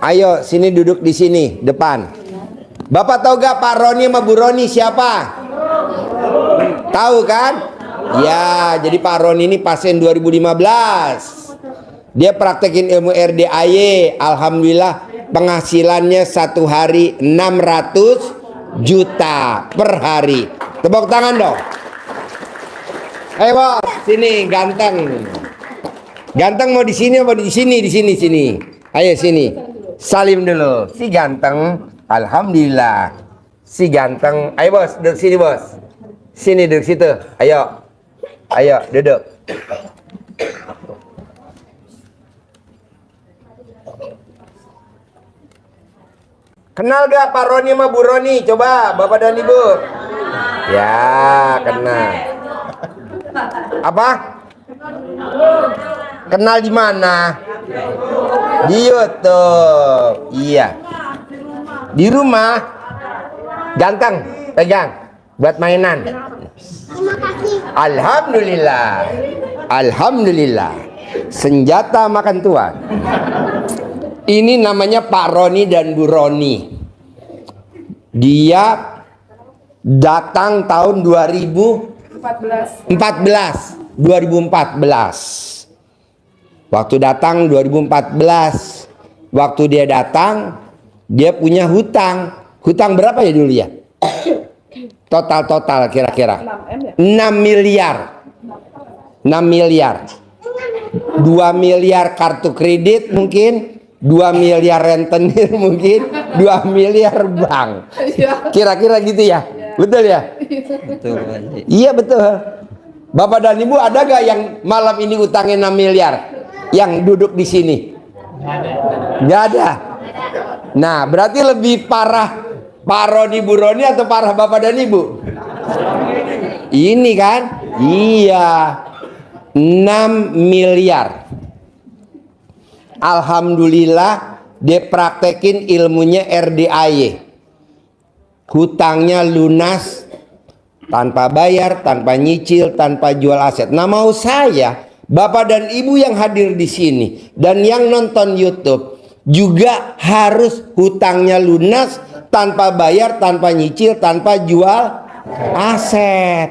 Ayo sini duduk di sini depan. Bapak tahu gak Pak Roni sama Bu Roni siapa? Tahu kan? Ya, jadi Pak Roni ini pasien 2015. Dia praktekin ilmu RDAY. Alhamdulillah penghasilannya satu hari 600 juta per hari. Tepuk tangan dong. Ayo bos, sini ganteng. Ganteng mau di sini apa di sini? Di sini sini. Ayo sini. Salim dulu. Si ganteng. Alhamdulillah. Si ganteng. Ayo bos, duduk sini bos. Sini duduk situ. Ayo. Ayo duduk. Kenal gak Pak Roni sama Bu Roni? Coba Bapak dan Ibu. Ya, kenal. Apa? Kenal di mana? Di YouTube. Iya. Di rumah. Ganteng, pegang buat mainan. Terima kasih. Alhamdulillah. Alhamdulillah. Senjata makan tuan. Ini namanya Pak Roni dan Bu Roni. Dia datang tahun 2014. Waktu datang 2014. Waktu dia datang, dia punya hutang. Hutang berapa ya dulu ya? Total kira-kira 6 miliar. 6 miliar. 2 miliar kartu kredit mungkin, 2 miliar rentenir mungkin, 2 miliar bank. Kira-kira gitu ya? Betul ya? Betul. Iya betul. Bapak dan Ibu ada gak yang malam ini utangnya 6 miliar? Yang duduk di sini? Gak ada. Nah berarti lebih parah Pak Roni Bu Roni atau parah Bapak dan Ibu? Ini kan? Iya. 6 miliar. Alhamdulillah dia praktekin ilmunya RDAY. Hutangnya lunas tanpa bayar, tanpa nyicil, tanpa jual aset. Nah mau saya, Bapak dan Ibu yang hadir di sini dan yang nonton YouTube juga harus hutangnya lunas tanpa bayar, tanpa nyicil, tanpa jual aset.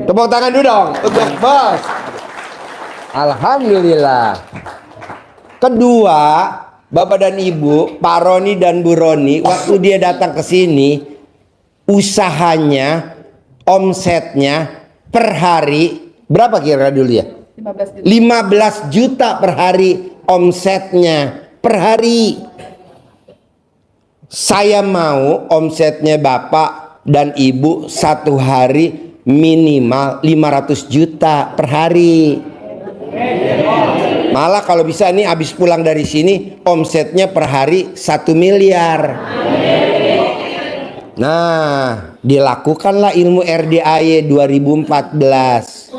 Tepuk tangan dulu dong untuk bos. Alhamdulillah. Kedua, Bapak dan Ibu, Pak Roni dan Bu Roni, waktu dia datang ke sini, usahanya, omsetnya per hari berapa kira dulu ya? 15 juta per hari omsetnya per hari. Saya mau omsetnya Bapak dan Ibu satu hari minimal 500 juta per hari. Malah kalau bisa nih habis pulang dari sini omsetnya per hari 1 miliar. Nah, dilakukanlah ilmu RDAY 2014.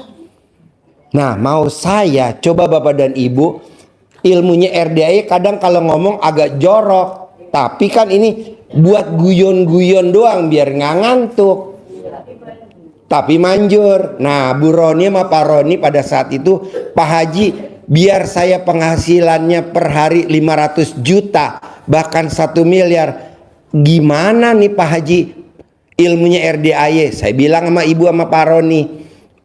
Nah, mau saya coba Bapak dan Ibu, ilmunya RDAY kadang kalau ngomong agak jorok, tapi kan ini buat guyon-guyon doang biar nggak ngantuk. Tapi manjur. Nah, Bu Roni sama Pak Roni pada saat itu, Pak Haji, biar saya penghasilannya per hari 500 juta, bahkan 1 miliar. Gimana nih Pak Haji ilmunya RDAY? Saya bilang sama Ibu sama Pak Roni,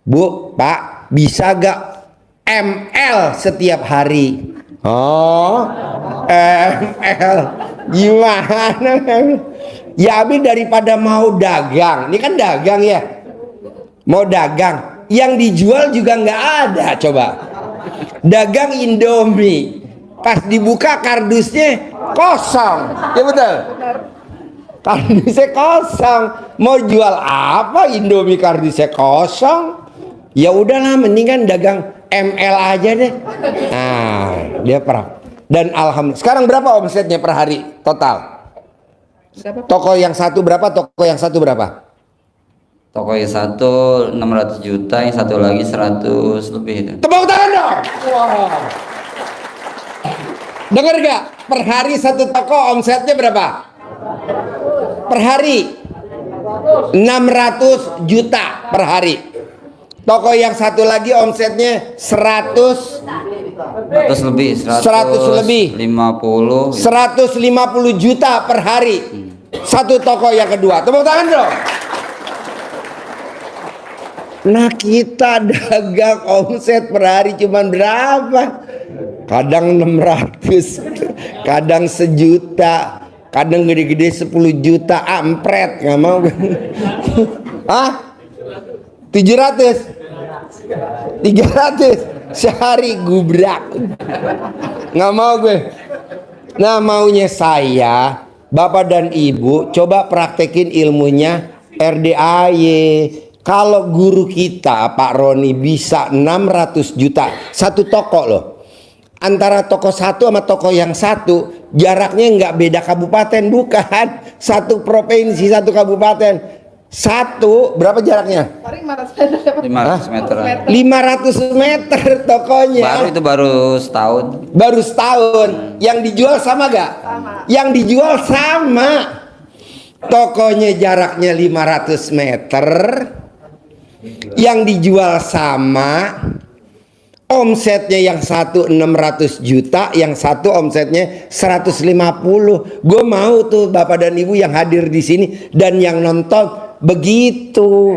Bu, Pak, bisa gak ML setiap hari? Oh, ML gimana? Ya habis daripada mau dagang, ini kan dagang ya, mau dagang, yang dijual juga nggak ada. Coba dagang Indomie, pas dibuka kardusnya kosong, ya betul? Kardusnya kosong, mau jual apa Indomie kardusnya kosong? Ya udahlah, mendingan dagang ML aja deh. Nah, dia perang. Dan alhamdulillah. Sekarang berapa omsetnya per hari total? Toko yang satu berapa? Toko yang satu berapa? Toko yang satu 600 juta, yang satu lagi 100 lebih itu. Tepuk tangan dong. Wow. Dengar gak? Per hari satu toko omsetnya berapa? Per hari 600 juta per hari. Toko yang satu lagi omsetnya 100 100 lebih, 100 lebih. 50. 150 juta per hari. Satu toko yang kedua. Tepuk tangan dong. Nah, kita dagang omset per hari cuman berapa? Kadang 600, kadang 1 juta, kadang gede-gede 10 juta. Ampret, nggak mau. Hah? 700, 300 sehari gubrak. Nggak mau gue. Nah, maunya saya, Bapak dan Ibu, coba praktekin ilmunya RDAY. Kalau guru kita Pak Roni bisa 600 juta satu toko loh. Antara toko satu sama toko yang satu jaraknya nggak beda kabupaten, bukan. Satu provinsi, satu kabupaten. Satu berapa jaraknya? 500 meter. 500 meter tokonya. Baru setahun. Baru setahun. Yang dijual sama gak? Sama. Yang dijual sama. Tokonya jaraknya 500 meter. Yang dijual sama. Omsetnya yang satu 600 juta, yang satu omsetnya 150. Gue mau tuh Bapak dan Ibu yang hadir di sini dan yang nonton begitu.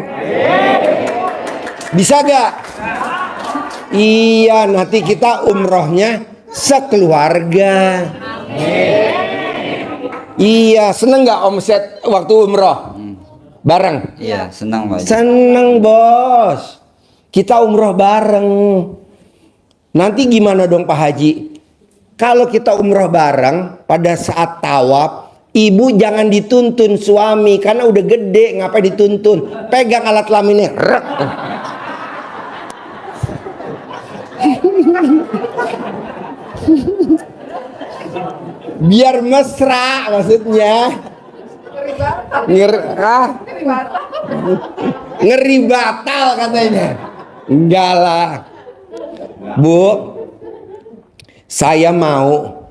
Bisa gak? Iya, nanti kita umrohnya sekeluarga. Iya, seneng gak omset waktu umroh? Bareng? Iya, senang Pak Haji. Seneng bos. Kita umroh bareng. Nanti gimana dong Pak Haji? Kalau kita umroh bareng pada saat tawaf, ibu jangan dituntun suami karena udah gede, ngapain dituntun? Pegang alat kelaminnya. Rek. Biar mesra maksudnya. Ngeri batal katanya. Enggak lah. Bu, saya mau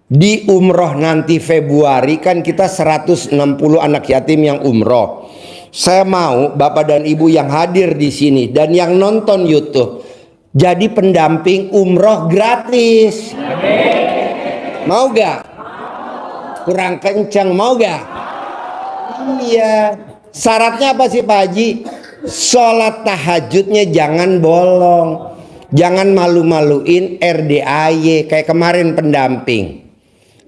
di umroh nanti Februari, kan kita 160 anak yatim yang umroh. Saya mau Bapak dan Ibu yang hadir di sini dan yang nonton YouTube jadi pendamping umroh gratis. Mau gak? Kurang kencang, mau gak? Iya. Syaratnya apa sih Pak Haji? Sholat tahajudnya jangan bolong. Jangan malu-maluin RDAY kayak kemarin pendamping.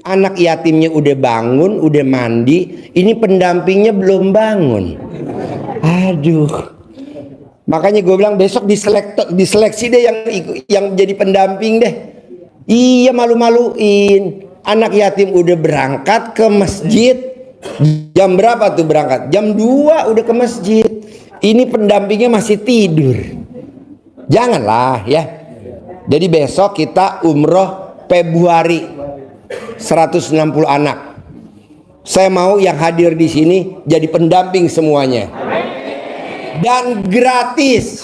Anak yatimnya udah bangun, udah mandi, ini pendampingnya belum bangun. Aduh. Makanya gue bilang besok diseleksi deh yang jadi pendamping deh. Iya, malu-maluin. Anak yatim udah berangkat ke masjid. Jam berapa tuh berangkat? Jam 2 udah ke masjid. Ini pendampingnya masih tidur. Janganlah ya. Jadi besok kita umroh Februari 160 anak. Saya mau yang hadir di sini jadi pendamping semuanya. Dan gratis.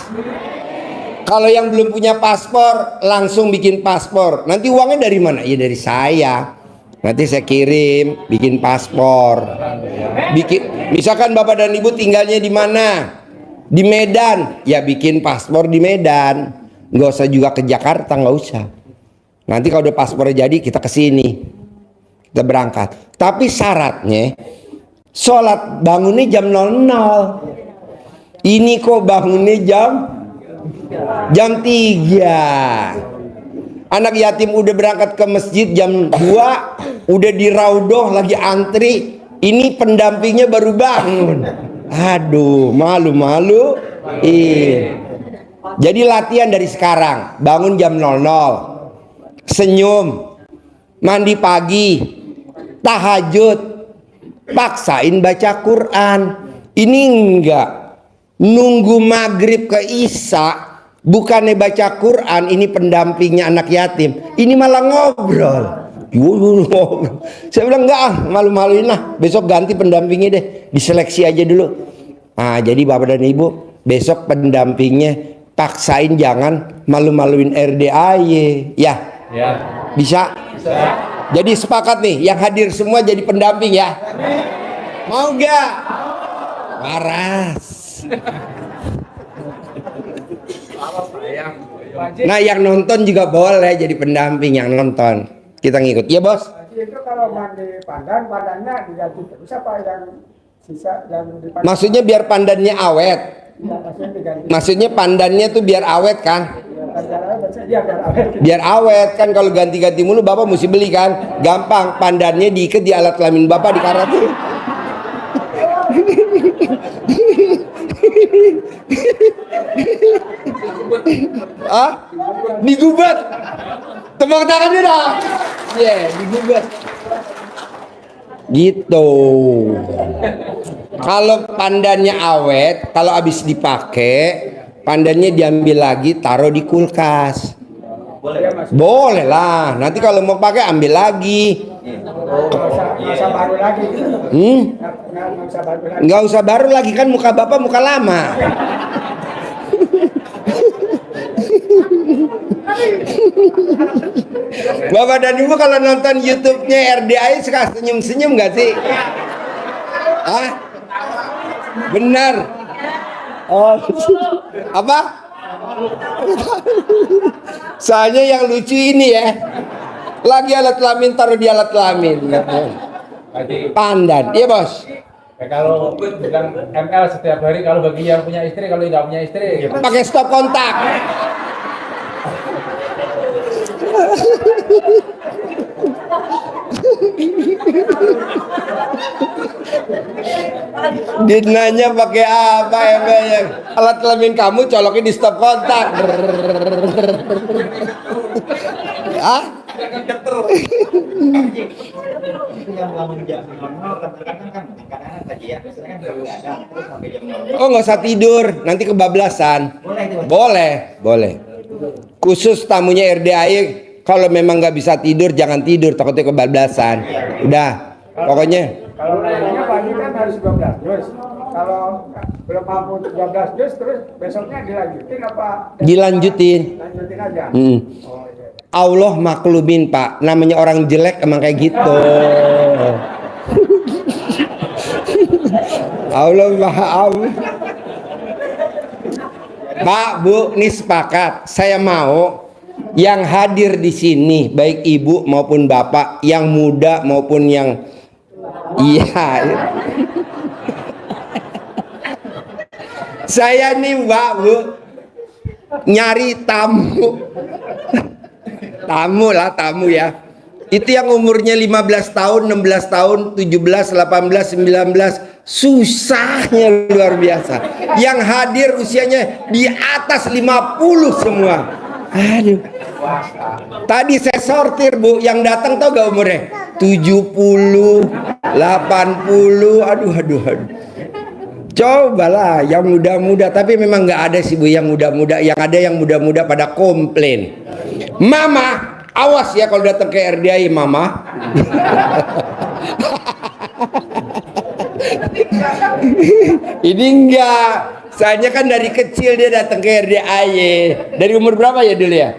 Kalau yang belum punya paspor langsung bikin paspor. Nanti uangnya dari mana? Ya dari saya. Nanti saya kirim bikin paspor. Misalkan Bapak dan Ibu tinggalnya di mana? Di Medan, ya bikin paspor di Medan. Nggak usah juga ke Jakarta, nggak usah. Nanti kalau udah paspornya jadi kita ke sini, kita berangkat. Tapi syaratnya sholat bangunnya jam 00. Ini kok bangunnya jam 3. Anak yatim udah berangkat ke masjid jam 2, udah di raudhoh lagi antri. Ini pendampingnya baru bangun. Aduh, malu-malu. Jadi latihan dari sekarang. Bangun jam 00. Senyum. Mandi pagi. Tahajud. Paksain baca Quran. Ini enggak. Nunggu maghrib ke Isya. Bukannya baca Quran. Ini pendampingnya anak yatim. Ini malah ngobrol. Saya bilang enggak, malu-maluin lah. Besok ganti pendampingnya deh, diseleksi aja dulu. Nah, jadi Bapak dan Ibu besok pendampingnya paksain jangan malu-maluin RDAY ya. Bisa? Jadi sepakat nih yang hadir semua jadi pendamping ya. Mau gak? Waras. Nah yang nonton juga boleh jadi pendamping yang nonton. Kita ngikut. Ya bos. Haji itu kalau mandi pandan, pandannya diganti terus apa yang sisa yang dipandan? Maksudnya biar pandannya awet. Ya, maksudnya diganti. Maksudnya pandannya tuh biar awet kan? Biar awet. Biar awet kan, kalau ganti-ganti mulu bapak mesti beli kan? Gampang, pandannya diikat di alat kelamin bapak dikarat. Ah, digubat. Tepuk tangannya dong. Digubat. Gitu. Kalau pandannya awet, kalau habis dipakai, pandannya diambil lagi, taruh di kulkas. Boleh lah. Nanti kalau mau pakai ambil lagi. Masa baru lagi. Nggak usah baru lagi. Nggak usah baru lagi, kan muka bapak muka lama. Bapak dan ibu kalau nonton YouTube-nya RDI suka senyum-senyum nggak sih? Hah? Benar. Oh, apa? Soalnya yang lucu ini ya, lagi alat kelamin taruh di alat kelamin. Pandan, iya bos. Ya, kalau bilang ML setiap hari, kalau bagi yang punya istri, kalau nggak punya istri, Pakai stop kontak. Ditanya pakai apa ya? Alat kelamin kamu colokin di stop kontak. Ah? Oh nggak usah tidur, nanti kebablasan. Boleh, boleh. Khusus tamunya RDAI, kalau memang nggak bisa tidur jangan tidur, takutnya kebablasan. Udah, pokoknya. Kalau nanya pagi kan harus 12 juz. Kalau belum mampu 12 juz, terus besoknya dilanjutin apa? Dilanjutin. Lanjutin aja. Hmm. Oh, iya. Allah maklumin pak, namanya orang jelek emang kayak gitu. Allah maaf. Pak Bu, ini sepakat. Saya mau yang hadir di sini, baik ibu maupun bapak, yang muda maupun yang iya. Saya nih Pak Bu nyari tamu. Tamu ya. Itu yang umurnya 15 tahun, 16 tahun, 17, 18, 19. Susahnya luar biasa. Yang hadir usianya di atas 50 semua. Aduh. Tadi saya sortir Bu, yang datang tau gak umurnya? 70, 80, aduh. Cobalah yang muda-muda, tapi memang nggak ada sih Bu yang muda-muda. Yang ada yang muda-muda pada komplain. Mama, awas ya kalau datang ke RDI Mama. Ini enggak. Soalnya kan dari kecil dia datang ke RDI. Dari umur berapa ya dulu ya?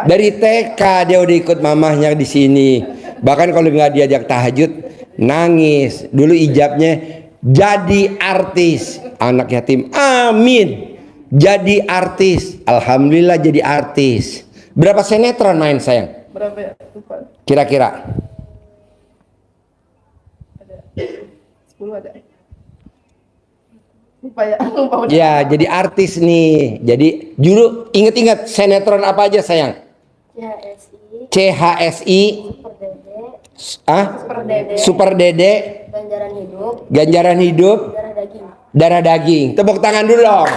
Dari TK dia udah ikut mamahnya di sini. Bahkan kalau nggak diajak tahajud nangis. Dulu ijabnya jadi artis, anak yatim. Amin. Jadi artis. Alhamdulillah jadi artis. Berapa sinetron main sayang? Berapa ya? Lupa. Kira-kira? Ada 10 ada. Lupa ya. Lupa udah. Ya, jadi artis nih. Jadi dulu inget-inget sinetron apa aja sayang? CHSI, CHSI, Super Dede, Super Dede, Super Dede, Ganjaran Hidup, Ganjaran Hidup, Darah Daging. Darah Daging. Tepuk tangan dulu dong.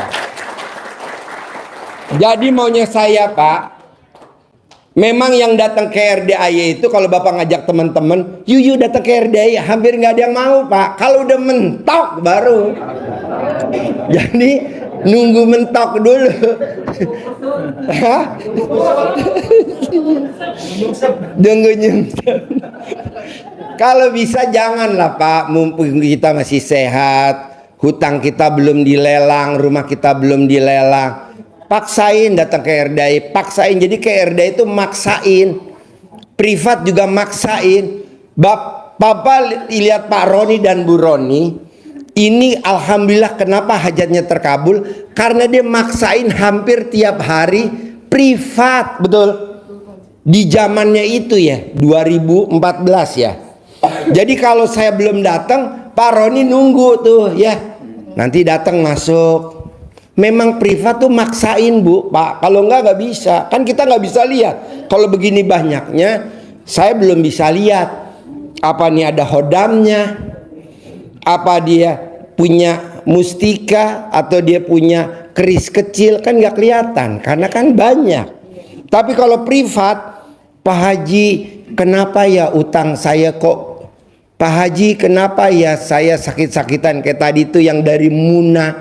Jadi maunya saya Pak, memang yang datang ke RDAY itu kalau Bapak ngajak teman-teman, yuk datang ke RDAY, hampir nggak ada yang mau Pak. Kalau udah mentok baru. Jadi nunggu mentok dulu. Hah? Tunggu nyungsep. Kalau bisa janganlah Pak, mumpung kita masih sehat, hutang kita belum dilelang, rumah kita belum dilelang. Paksain datang ke RDAI, paksain. Jadi ke RDAI itu maksain. Privat juga maksain. Bapak lihat Pak Roni dan Bu Roni. Ini alhamdulillah kenapa hajatnya terkabul? Karena dia maksain hampir tiap hari privat, betul. Di zamannya itu ya, 2014 ya. Jadi kalau saya belum datang, Pak Roni nunggu tuh ya. Nanti datang masuk. Memang privat tuh maksain Bu, Pak. Kalau nggak bisa. Kan kita nggak bisa lihat. Kalau begini banyaknya, saya belum bisa lihat. Apa nih ada hodamnya? Apa dia punya mustika? Atau dia punya keris kecil? Kan nggak kelihatan. Karena kan banyak. Tapi kalau privat, Pak Haji, kenapa ya utang saya kok? Pak Haji, kenapa ya saya sakit-sakitan kayak tadi itu yang dari Muna,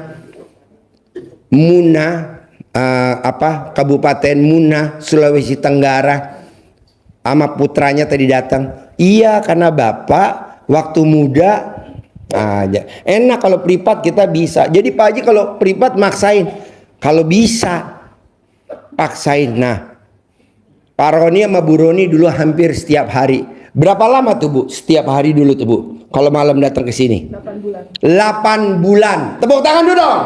Kabupaten Muna, Sulawesi Tenggara, sama putranya tadi datang. Iya, karena bapak waktu muda aja. Enak kalau privat kita bisa. Jadi Pak Haji kalau privat maksain, kalau bisa paksain. Nah, Pak Roni sama Bu Roni dulu hampir setiap hari. Berapa lama tuh Bu? Setiap hari dulu tuh Bu. Kalau malam datang ke sini. 8 bulan. 8 bulan. Tepuk tangan dulu dong.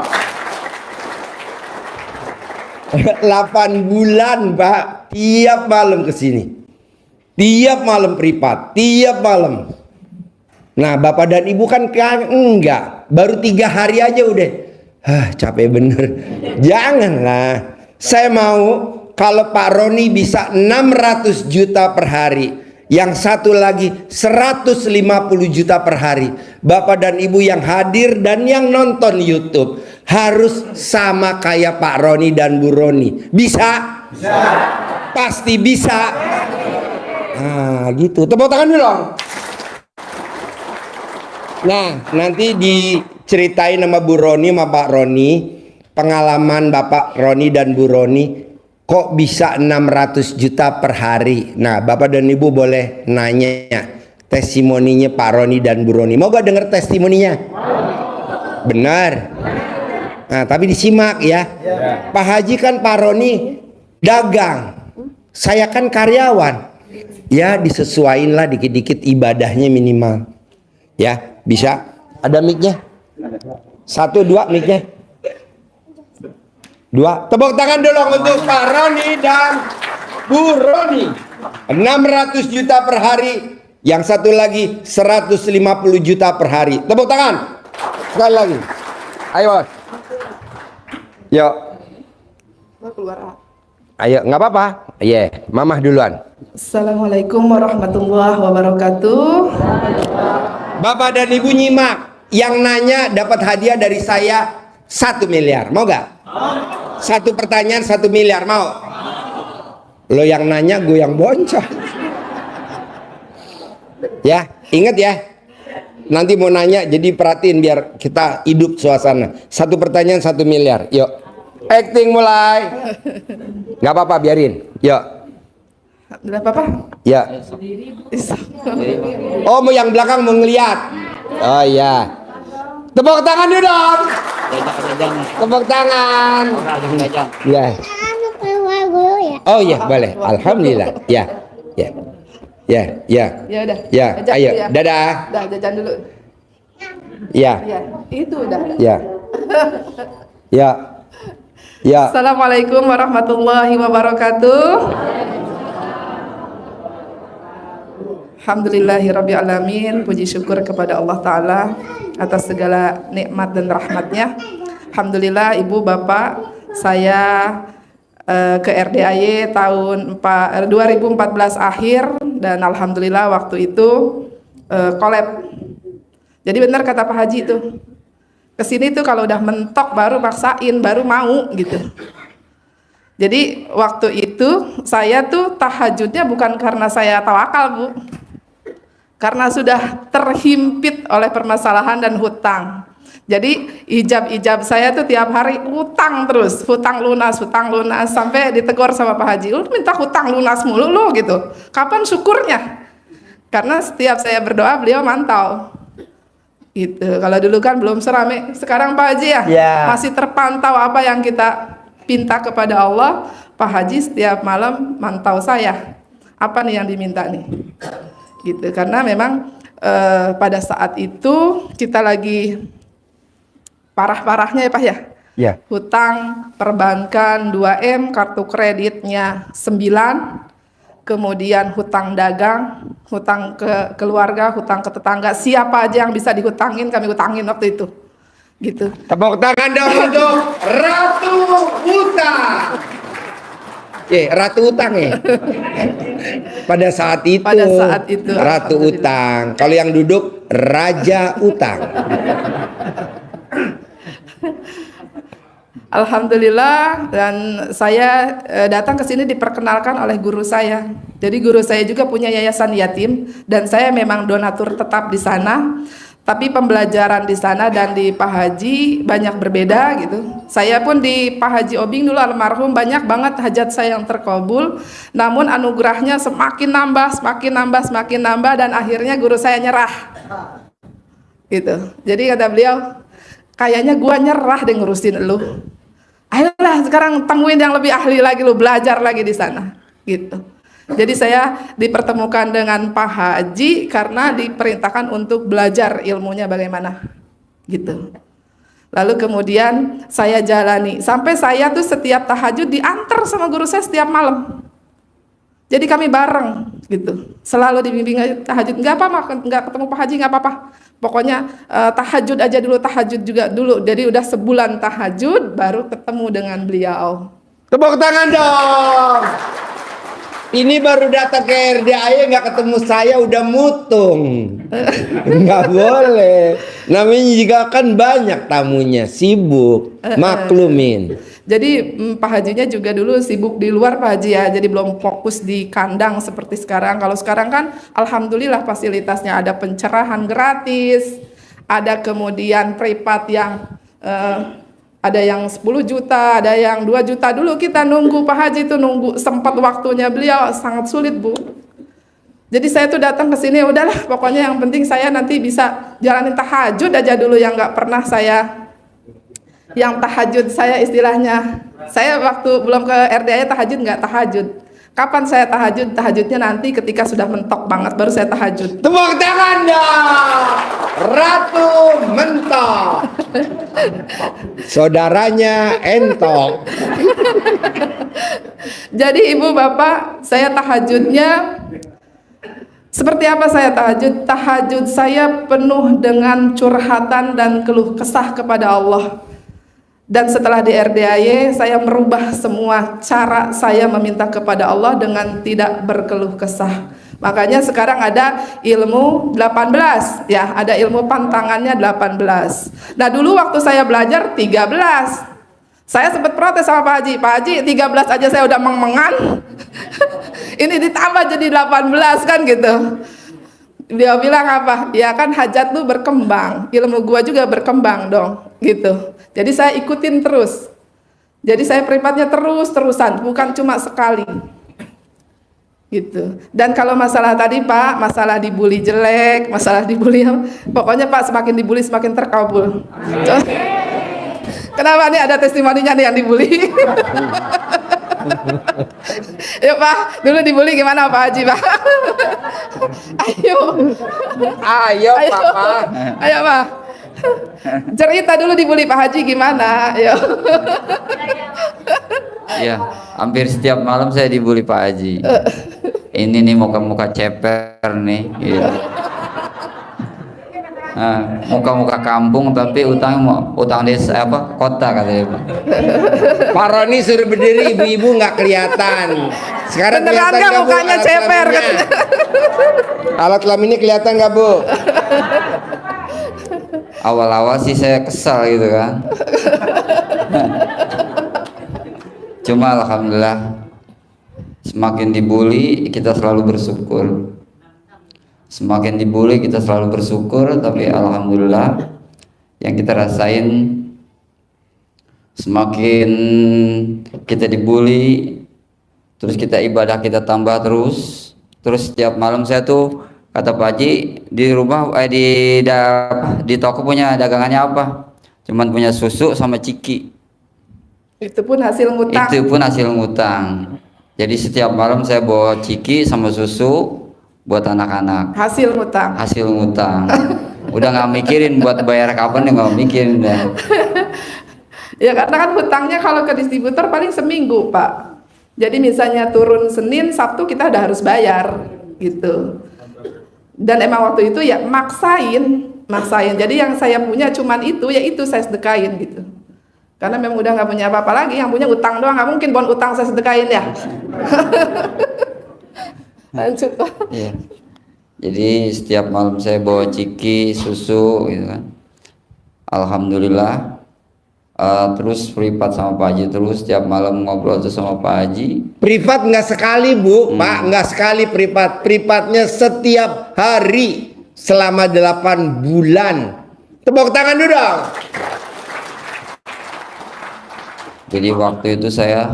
8 bulan Pak, tiap malam ke sini. Tiap malam privat, tiap malam. Nah, Bapak dan Ibu kan enggak. Baru 3 hari aja udah. Capek bener. Janganlah. Saya mau kalau Pak Roni bisa 600 juta per hari, yang satu lagi 150 juta per hari. Bapak dan Ibu yang hadir dan yang nonton YouTube harus sama kayak Pak Roni dan Bu Roni. Bisa? Bisa. Pasti bisa. Nah, gitu. Tepuk tangan dulu dong. Nah, nanti diceritain sama Bu Roni sama Pak Roni pengalaman Bapak Roni dan Bu Roni kok bisa 600 juta per hari. Nah, Bapak dan Ibu boleh nanya testimoninya Pak Roni dan Bu Roni. Mau gak denger testimoninya? Benar. Nah, tapi disimak ya. Pak Haji kan Pak Roni dagang. Saya kan karyawan. Ya, disesuaiin lah dikit-dikit ibadahnya minimal. Ya, bisa. Ada mic-nya? 1, 2 mic-nya. 2. Tepuk tangan dulu untuk Pak Roni dan Bu Roni. 600 juta per hari. Yang satu lagi 150 juta per hari. Tepuk tangan. Sekali lagi. Ayo. Yuk. Mau keluar. Ayo, nggak apa-apa. Mamah duluan. Assalamualaikum warahmatullahi wabarakatuh. Bapak dan Ibu nyimak. Yang nanya dapat hadiah dari saya 1 miliar. Mau gak? Satu pertanyaan 1 miliar. Mau? Lo yang nanya, gue yang boncos. Ya, ingat ya. Nanti mau nanya, jadi perhatiin biar kita hidup suasana. Satu pertanyaan 1 miliar. Yuk, acting mulai. Nggak apa-apa, biarin. Yuk. Udah apa-apa? Ya. Oh, mau yang belakang mau ngeliat. Oh iya. Tepuk tangan dulu dong. Tepuk tangan. Ya. Oh iya, boleh. Alhamdulillah. Ya. Ya. Ya, ya. Ya udah. Ya, Ajak ayo. ya. Dadah. Udah jajan dulu. Ya. Ya, itu udah. Ya. Ya. Ya. Assalamualaikum warahmatullahi wabarakatuh. Alhamdulillahirrabbilalamin. Puji syukur kepada Allah Ta'ala atas segala nikmat dan rahmatnya. Alhamdulillah Ibu Bapak, saya ke RDAY tahun 2014 akhir. Dan Alhamdulillah waktu itu collab. Jadi benar kata Pak Haji itu, kesini tuh kalau udah mentok baru maksain, baru mau gitu. Jadi waktu itu saya tuh tahajudnya bukan karena saya tawakal Bu, karena sudah terhimpit oleh permasalahan dan hutang. Jadi ijab saya tuh tiap hari hutang terus, hutang lunas sampai ditegur sama Pak Haji, lu minta hutang lunas mulu lu gitu. Kapan syukurnya? Karena setiap saya berdoa beliau mantau. Gitu. Kalau dulu kan belum serame sekarang Pak Haji ya, masih terpantau apa yang kita pinta kepada Allah. Pak Haji setiap malam mantau saya. Apa nih yang diminta nih? Gitu. Karena memang pada saat itu kita lagi parah-parahnya ya Pak ya. Ya. Hutang perbankan 2M, kartu kreditnya 9, kemudian hutang dagang, hutang ke keluarga, hutang ke tetangga, siapa aja yang bisa dihutangin kami hutangin waktu itu. Gitu. Tepuk tangan dong untuk Ratu Utang. Ratu Utang ya. Pada saat itu. Pada saat itu, Ratu Utang. Kalau yang duduk Raja Utang. Alhamdulillah, dan saya datang ke sini diperkenalkan oleh guru saya. Jadi guru saya juga punya yayasan yatim dan saya memang donatur tetap di sana. Tapi pembelajaran di sana dan di Pak Haji banyak berbeda gitu. Saya pun di Pak Haji Obing dulu almarhum banyak banget hajat saya yang terkabul. Namun anugerahnya semakin nambah, semakin nambah, semakin nambah dan akhirnya guru saya nyerah. Gitu. Jadi kata beliau, kayaknya gua nyerah deh ngurusin lu. Ayolah sekarang temuin yang lebih ahli lagi, lu belajar lagi di sana. Gitu. Jadi saya dipertemukan dengan Pak Haji karena diperintahkan untuk belajar ilmunya bagaimana. Gitu. Lalu kemudian saya jalani sampai saya tuh setiap tahajud diantar sama guru saya setiap malam. Jadi kami bareng gitu. Selalu dibimbing tahajud. Enggak apa-apa, enggak ketemu Pak Haji enggak apa-apa. Pokoknya tahajud aja dulu, tahajud juga dulu. Jadi udah sebulan tahajud baru ketemu dengan beliau. Tepuk tangan dong. Ini baru datang ke RDAY nggak ketemu saya udah mutung. Nggak boleh. Namanya juga kan banyak tamunya, sibuk, maklumin. Jadi Pak Hajinya juga dulu sibuk di luar Pak Haji ya. Jadi belum fokus di kandang seperti sekarang. Kalau sekarang kan alhamdulillah fasilitasnya ada pencerahan gratis, ada kemudian privat yang ada yang 10 juta, ada yang 2 juta. Dulu kita nunggu Pak Haji itu nunggu sempat waktunya beliau sangat sulit Bu. Jadi saya tuh datang ke sini udahlah pokoknya yang penting saya nanti bisa jalanin tahajud aja dulu yang nggak pernah saya, yang tahajud saya istilahnya. Saya waktu belum ke RDA tahajud nggak tahajud. Kapan saya tahajud? Tahajudnya nanti ketika sudah mentok banget baru saya tahajud. Tepuk tangan dong, Ratu Mentok. Saudaranya Entok. Jadi ibu bapak, saya tahajudnya seperti apa saya tahajud? Tahajud saya penuh dengan curhatan dan keluh kesah kepada Allah. Dan setelah di RDAY saya merubah semua cara saya meminta kepada Allah dengan tidak berkeluh kesah. Makanya sekarang ada ilmu 18 ya, ada ilmu pantangannya 18. Nah dulu waktu saya belajar 13. Saya sempat protes sama Pak Haji 13 aja saya udah meng-mengan. Ini ditambah jadi 18 kan gitu. Dia bilang apa? Ya kan hajat lu berkembang, ilmu gua juga berkembang dong gitu. Jadi saya ikutin terus. Jadi saya privatnya terus-terusan, bukan cuma sekali. Gitu. Dan kalau masalah tadi Pak, masalah dibully jelek, masalah dibully, pokoknya Pak semakin dibully semakin terkabul. Kenapa nih ada testimoninya nih yang dibully? Yuk Pak, dulu dibully gimana Pak Haji Pak? Ayo Papa. Ayo Pak. Cerita dulu dibully Pak Haji gimana? Ayo. Iya, hampir setiap malam saya dibully Pak Haji. Ini nih muka-muka ceper nih. Gitu. Nah, muka-muka kampung tapi utang desa apa kota katanya Pak. Pak Roni suruh berdiri, ibu-ibu nggak kelihatan. Sekarang Beneran kelihatan nggak nggak Bu mukanya alat ceper? kelaminnya? Alat kelaminnya kelihatan nggak Bu? Awal-awal sih saya kesal gitu kan. Cuma alhamdulillah semakin dibully kita selalu bersyukur. Semakin dibully kita selalu bersyukur, tapi alhamdulillah yang kita rasain semakin kita dibully terus kita ibadah kita tambah terus setiap malam saya tuh kata Pak Haji di rumah di toko punya dagangannya apa? Cuman punya susu sama ciki. Itu pun hasil ngutang. Itu pun hasil ngutang. Jadi setiap malam saya bawa ciki sama susu buat anak-anak. Hasil ngutang. Hasil ngutang. Udah nggak mikirin buat bayar kapan ya nggak mikirin dah. Ya karena kan hutangnya kalau ke distributor paling seminggu, Pak. Jadi misalnya turun Senin, Sabtu kita udah harus bayar gitu. Dan emang waktu itu ya maksain. Jadi yang saya punya cuman itu, ya itu saya sedekain gitu. Karena memang udah nggak punya apa-apa lagi, yang punya utang doang, nggak mungkin bon utang saya sedekain ya. Lanjut, Pak. Iya. Jadi setiap malam saya bawa ciki, susu gitu kan. Alhamdulillah. Terus privat sama Pak Haji, terus setiap malam ngobrol tuh sama Pak Haji. Privat nggak sekali Bu, Pak, nggak sekali privat. Privatnya setiap hari selama 8 bulan. Tepuk tangan dulu dong. Jadi waktu itu saya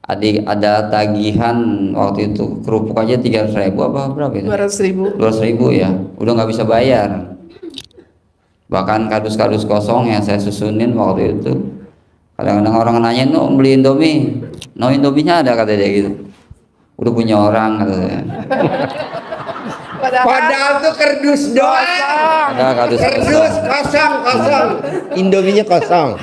ada tagihan waktu itu kerupuk aja 300.000 apa berapa itu? 200.000. 200.000 ya, udah nggak bisa bayar. Bahkan kardus-kardus kosong yang saya susunin waktu itu, kadang-kadang orang nanya, no beli Indomie, no Indominya ada kata dia gitu. Udah punya orang kata saya. Padahal tuh kerdus doang. Ada kardus Kerdus kosong. Indominya kosong.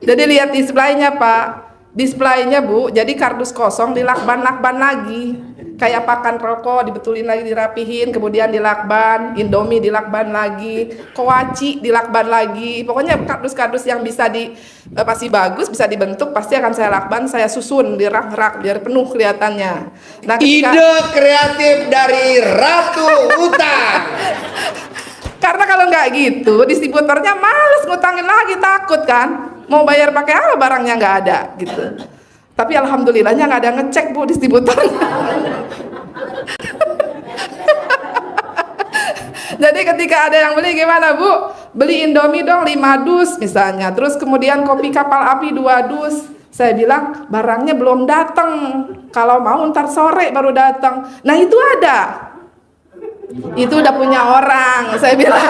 Jadi lihat displaynya, Pak. Displaynya, Bu, jadi kardus kosong dilakban-lakban lagi. Kayak pakan rokok dibetulin lagi, dirapihin, kemudian dilakban, Indomie dilakban lagi, kowaci dilakban lagi. Pokoknya kardus-kardus yang bisa pasti bagus, bisa dibentuk, pasti akan saya lakban, saya susun di rak-rak biar penuh kelihatannya. Nah, Ide kreatif dari Ratu Utang. karena kalau nggak gitu, distributornya males ngutangin lagi, takut kan, mau bayar pakai apa barangnya nggak ada gitu. Tapi alhamdulillahnya nggak ada ngecek, Bu, distributornya. Jadi ketika ada yang beli gimana, Bu? Beli Indomie dong 5 dus misalnya. Terus kemudian kopi kapal api 2 dus. Saya bilang barangnya belum datang. Kalau mau ntar sore baru datang. Nah itu ada. Itu udah punya orang, saya bilang.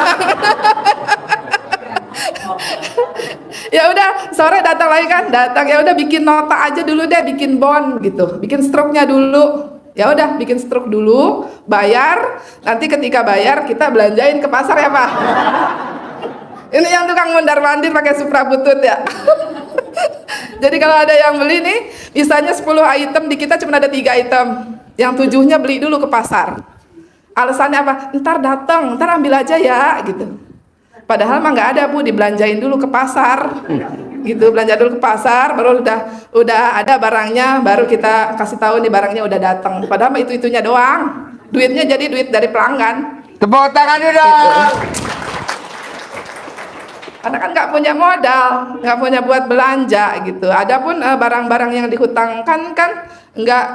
Ya udah sore datang lagi kan, datang, ya udah bikin nota aja dulu deh, bikin bond gitu, bikin struknya dulu. Ya udah bikin struk dulu, bayar, nanti ketika bayar kita belanjain ke pasar ya Pak. Ini yang tukang mondar-mandir pakai Supra butut ya. Jadi kalau ada yang beli nih, misalnya 10 item, di kita cuma ada 3 item, yang 7-nya beli dulu ke pasar. Alasannya apa? Ntar datang, ntar ambil aja ya gitu. Padahal mah nggak ada, Bu, dibelanjain dulu ke pasar, gitu, belanja dulu ke pasar, baru udah ada barangnya, baru kita kasih tahu nih barangnya udah datang. Padahal mah itu-itunya doang, duitnya jadi duit dari pelanggan. Tepuk tangan dulu. Karena kan nggak punya modal, nggak punya buat belanja gitu. Adapun barang-barang yang dihutangkan kan nggak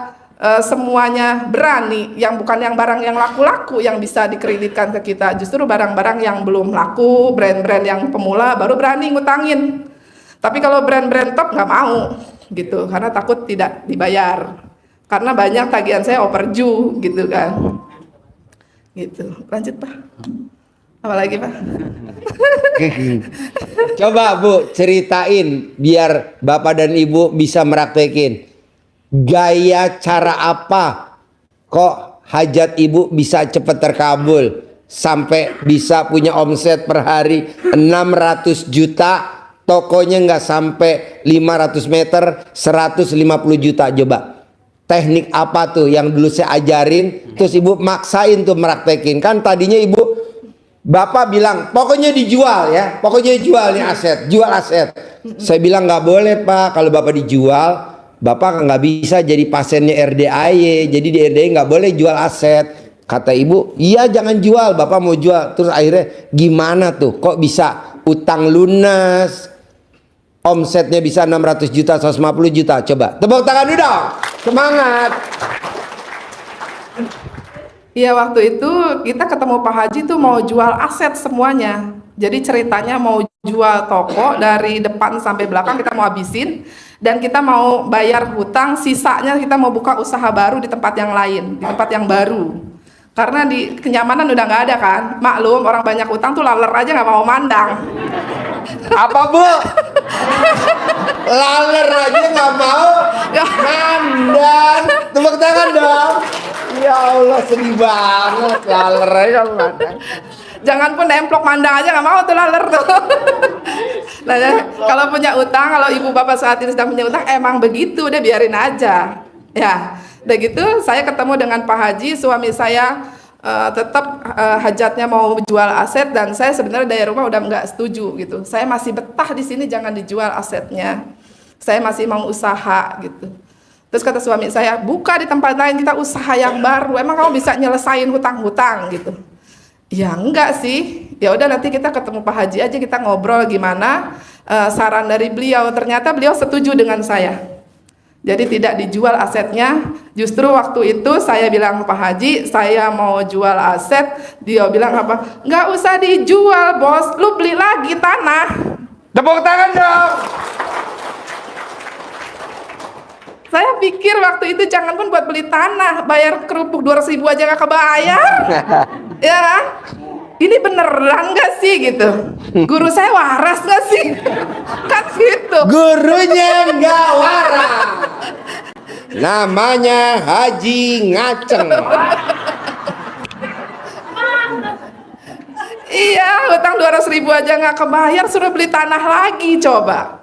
semuanya berani, yang bukan yang barang yang laku-laku yang bisa dikreditkan ke kita, justru barang-barang yang belum laku, brand-brand yang pemula baru berani ngutangin. Tapi kalau brand-brand top nggak mau gitu, karena takut tidak dibayar, karena banyak tagihan saya overdue gitu kan. Gitu. Lanjut Pak. Apa lagi Pak? Coba Bu ceritain biar Bapak dan Ibu bisa meraktekin. Gaya cara apa kok hajat Ibu bisa cepat terkabul sampai bisa punya omset per hari 600 juta, tokonya nggak sampai 500 meter 150 juta. Coba teknik apa tuh yang dulu saya ajarin terus Ibu maksain tuh meraktekin. Kan tadinya Bapak bilang pokoknya dijual ya, pokoknya jual nih aset, jual aset. Saya bilang nggak boleh Pak, kalau Bapak dijual Bapak nggak bisa jadi pasiennya RDAY, jadi di RDAY nggak boleh jual aset. Kata Ibu, iya jangan jual, Bapak mau jual. Terus akhirnya gimana tuh? Kok bisa utang lunas, omsetnya bisa 600 juta, 150 juta? Coba tepuk tangan dulu dong, semangat. Iya waktu itu kita ketemu Pak Haji tuh mau jual aset semuanya. Jadi ceritanya mau jual toko dari depan sampai belakang kita mau habisin. Dan kita mau bayar hutang, sisanya kita mau buka usaha baru di tempat yang lain, di tempat yang baru. Karena di kenyamanan udah nggak ada kan. Maklum orang banyak utang tuh laler aja nggak mau mandang. Apa Bu? Laler aja nggak mau mandang. Tepuk tangan dong. Ya Allah sedih banget, laler aja mandang. Jangan pun nemplok mandang aja nggak mau tuh laler tuh. Nah, kalau punya utang, kalau ibu bapak saat ini sedang punya utang, emang begitu, udah biarin aja. Ya, udah gitu saya ketemu dengan Pak Haji, suami saya tetap hajatnya mau jual aset, dan saya sebenarnya dari rumah udah nggak setuju gitu. Saya masih betah di sini, jangan dijual asetnya. Saya masih mau usaha gitu. Terus kata suami saya, buka di tempat lain, kita usaha yang baru. Emang kamu bisa nyelesain hutang-hutang gitu? Ya enggak sih. Ya udah nanti kita ketemu Pak Haji aja, kita ngobrol gimana saran dari beliau. Ternyata beliau setuju dengan saya. Jadi tidak dijual asetnya. Justru waktu itu saya bilang ke Pak Haji, saya mau jual aset. Dia bilang apa? Nggak usah dijual bos, lu beli lagi tanah. Tepuk tangan dong. Saya pikir waktu itu jangan pun buat beli tanah, bayar kerupuk 200.000 aja nggak kebayar. Ya kan? Ini beneran nggak sih gitu? Guru saya waras nggak sih? Kan gitu. Gurunya nggak waras. Namanya Haji Ngaceng. Iya, hutang 200.000 aja nggak kebayar, suruh beli tanah lagi coba.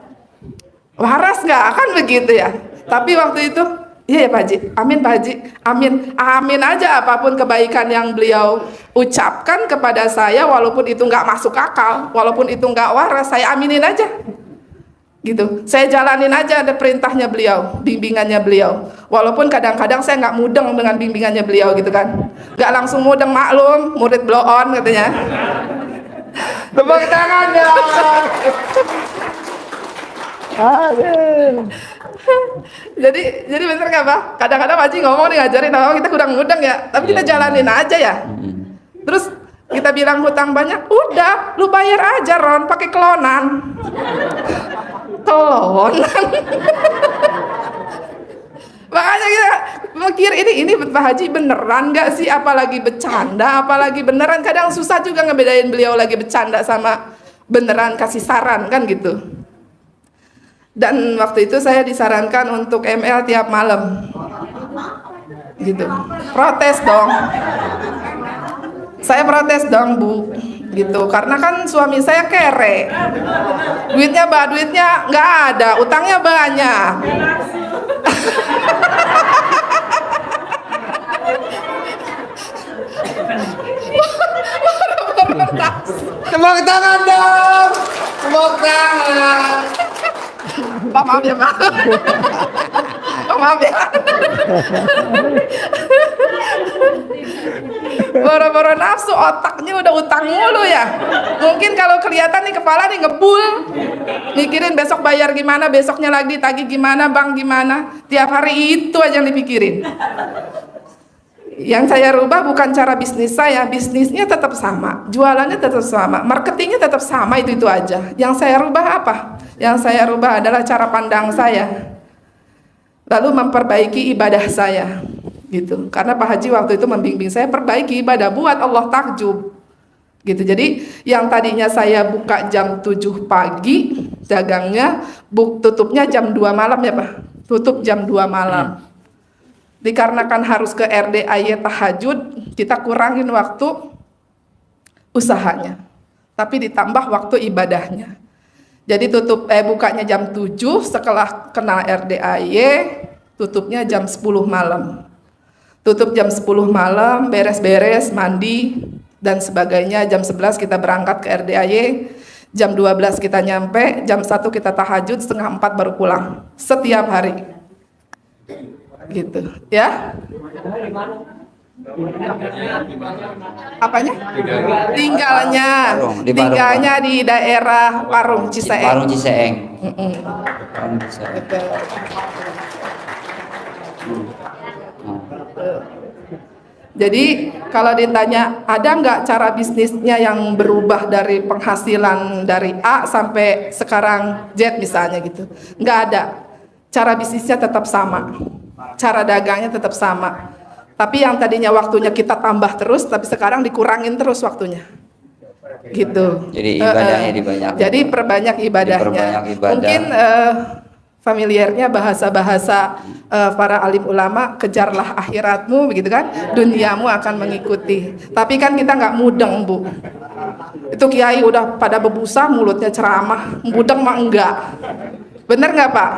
Waras nggak? Kan begitu ya. Tapi waktu itu, iya ya Pak Haji, amin Pak Haji, amin, amin aja apapun kebaikan yang beliau ucapkan kepada saya, walaupun itu nggak masuk akal, walaupun itu nggak waras, saya aminin aja. Gitu, saya jalanin aja ada perintahnya beliau, bimbingannya beliau. Walaupun kadang-kadang saya nggak mudeng dengan bimbingannya beliau gitu kan, nggak langsung mudeng, maklum, murid blow on katanya. Tepuk tangan dong. jadi bener nggak Pak? Kadang-kadang Pak Haji ngomong nih ngajarin apa kita kurang mudeng ya, tapi kita jalanin aja ya. Terus kita bilang hutang banyak, udah lu bayar aja Ron pakai kelonan. Kelonan. Makanya kita mikir ini Pak Haji beneran nggak sih, apalagi bercanda, apalagi beneran. Kadang susah juga ngebedain beliau lagi bercanda sama beneran kasih saran kan gitu. Dan waktu itu saya disarankan untuk ML tiap malam gitu. Protes dong, saya protes dong Bu gitu, karena kan suami saya kere, duitnya nggak ada, utangnya banyak. Tepuk tangan dong. Tepuk tangan. Pak, maaf ya Pak. Pak, maaf ya. Boro-boro nafsu, otaknya udah utang mulu ya. Mungkin kalau kelihatan nih kepala nih ngebul, mikirin besok bayar gimana, besoknya lagi tagih gimana, bank gimana. Tiap hari itu aja yang dipikirin. Yang saya rubah bukan cara bisnis saya, bisnisnya tetap sama, jualannya tetap sama, marketingnya tetap sama, itu aja. Yang saya rubah apa? Yang saya rubah adalah cara pandang saya, lalu memperbaiki ibadah saya, gitu. Karena Pak Haji waktu itu membimbing saya perbaiki ibadah, buat Allah takjub, gitu. Jadi yang tadinya saya buka jam 7 pagi dagangnya, tutupnya jam 2 malam ya Pak, tutup jam 2 malam. Dikarenakan harus ke RDAY tahajud, kita kurangin waktu usahanya, tapi ditambah waktu ibadahnya. Jadi bukanya jam 7, setelah kenal RDAY, tutupnya jam 10 malam. Tutup jam 10 malam, beres-beres, mandi, dan sebagainya. Jam 11 kita berangkat ke RDAY, jam 12 kita nyampe, jam 1 kita tahajud, setengah 4 baru pulang. Setiap hari. Gitu ya. Apanya? Tinggalnya di daerah Parung Ciseeng. Parung Ciseeng. Parung Ciseeng. Jadi kalau ditanya ada nggak cara bisnisnya yang berubah dari penghasilan dari A sampai sekarang Z misalnya gitu, nggak ada. Cara bisnisnya tetap sama, cara dagangnya tetap sama. Tapi yang tadinya waktunya kita tambah terus, tapi sekarang dikurangin terus waktunya. Gitu. Jadi ibadahnya dibanyakin. Jadi perbanyak ibadahnya. Diperbanyak ibadah. Mungkin familiarnya bahasa-bahasa para alim ulama, kejarlah akhiratmu, begitu kan, duniamu akan mengikuti. Tapi kan kita nggak mudeng, Bu. Itu kiai udah pada bebusa, mulutnya ceramah, mudeng mah enggak. Bener nggak Pak?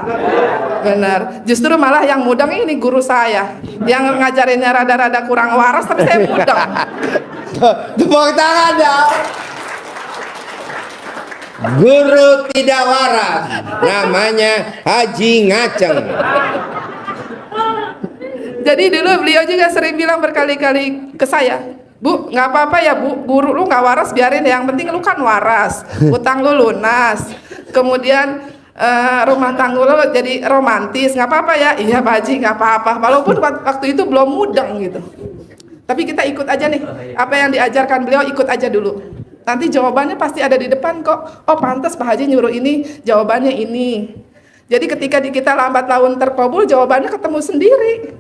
Bener. Justru malah yang mudeng ini guru saya, yang ngajarinnya rada-rada kurang waras, tapi saya mudeng. Tepuk tangan dong. Guru tidak waras, namanya Haji Ngaceng. Jadi dulu beliau juga sering bilang berkali-kali ke saya, Bu, nggak apa-apa ya Bu, guru lu nggak waras biarin, yang penting lu kan waras, utang lu lunas, kemudian rumah tangga lu jadi romantis, nggak apa-apa ya. Iya Pak Haji, nggak apa-apa, walaupun waktu itu belum mudeng gitu. Tapi kita ikut aja nih, apa yang diajarkan beliau, ikut aja dulu. Nanti jawabannya pasti ada di depan kok. Oh pantas Pak Haji nyuruh ini, jawabannya ini. Jadi ketika kita lambat laun terkabul, jawabannya ketemu sendiri.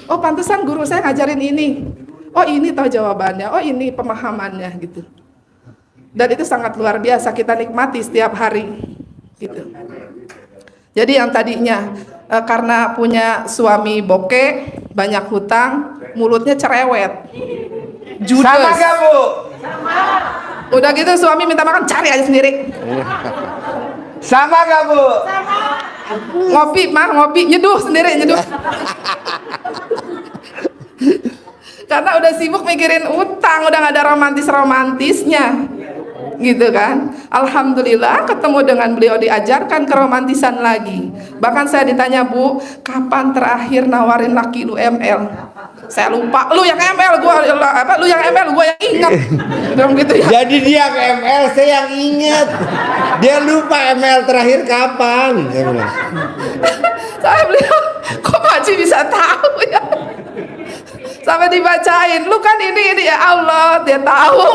Oh pantesan guru saya ngajarin ini. Oh ini tahu jawabannya, oh ini pemahamannya gitu. Dan itu sangat luar biasa, kita nikmati setiap hari gitu. Jadi yang tadinya karena punya suami bokeh, banyak hutang, mulutnya cerewet, judes. Sama gak Bu? Udah gitu suami minta makan, cari aja sendiri. Sama gak Bu? Ngopi mah ngopi, nyeduh sendiri, nyeduh. Karena udah sibuk mikirin utang, udah gak ada romantisnya gitu kan. Alhamdulillah ketemu dengan beliau, diajarkan keromantisan lagi. Bahkan saya ditanya, Bu, kapan terakhir nawarin laki lu ML? Saya lupa. Lu yang ML, gua apa? Lu yang ML, gua yang ingat. Dong gitu ya. Jadi dia ke ML, saya yang ingat. Dia lupa ML terakhir kapan. Saya beliau, kok Pak Haji bisa tahu ya? Sampai dibacain, lu kan ini ya Allah, dia tahu.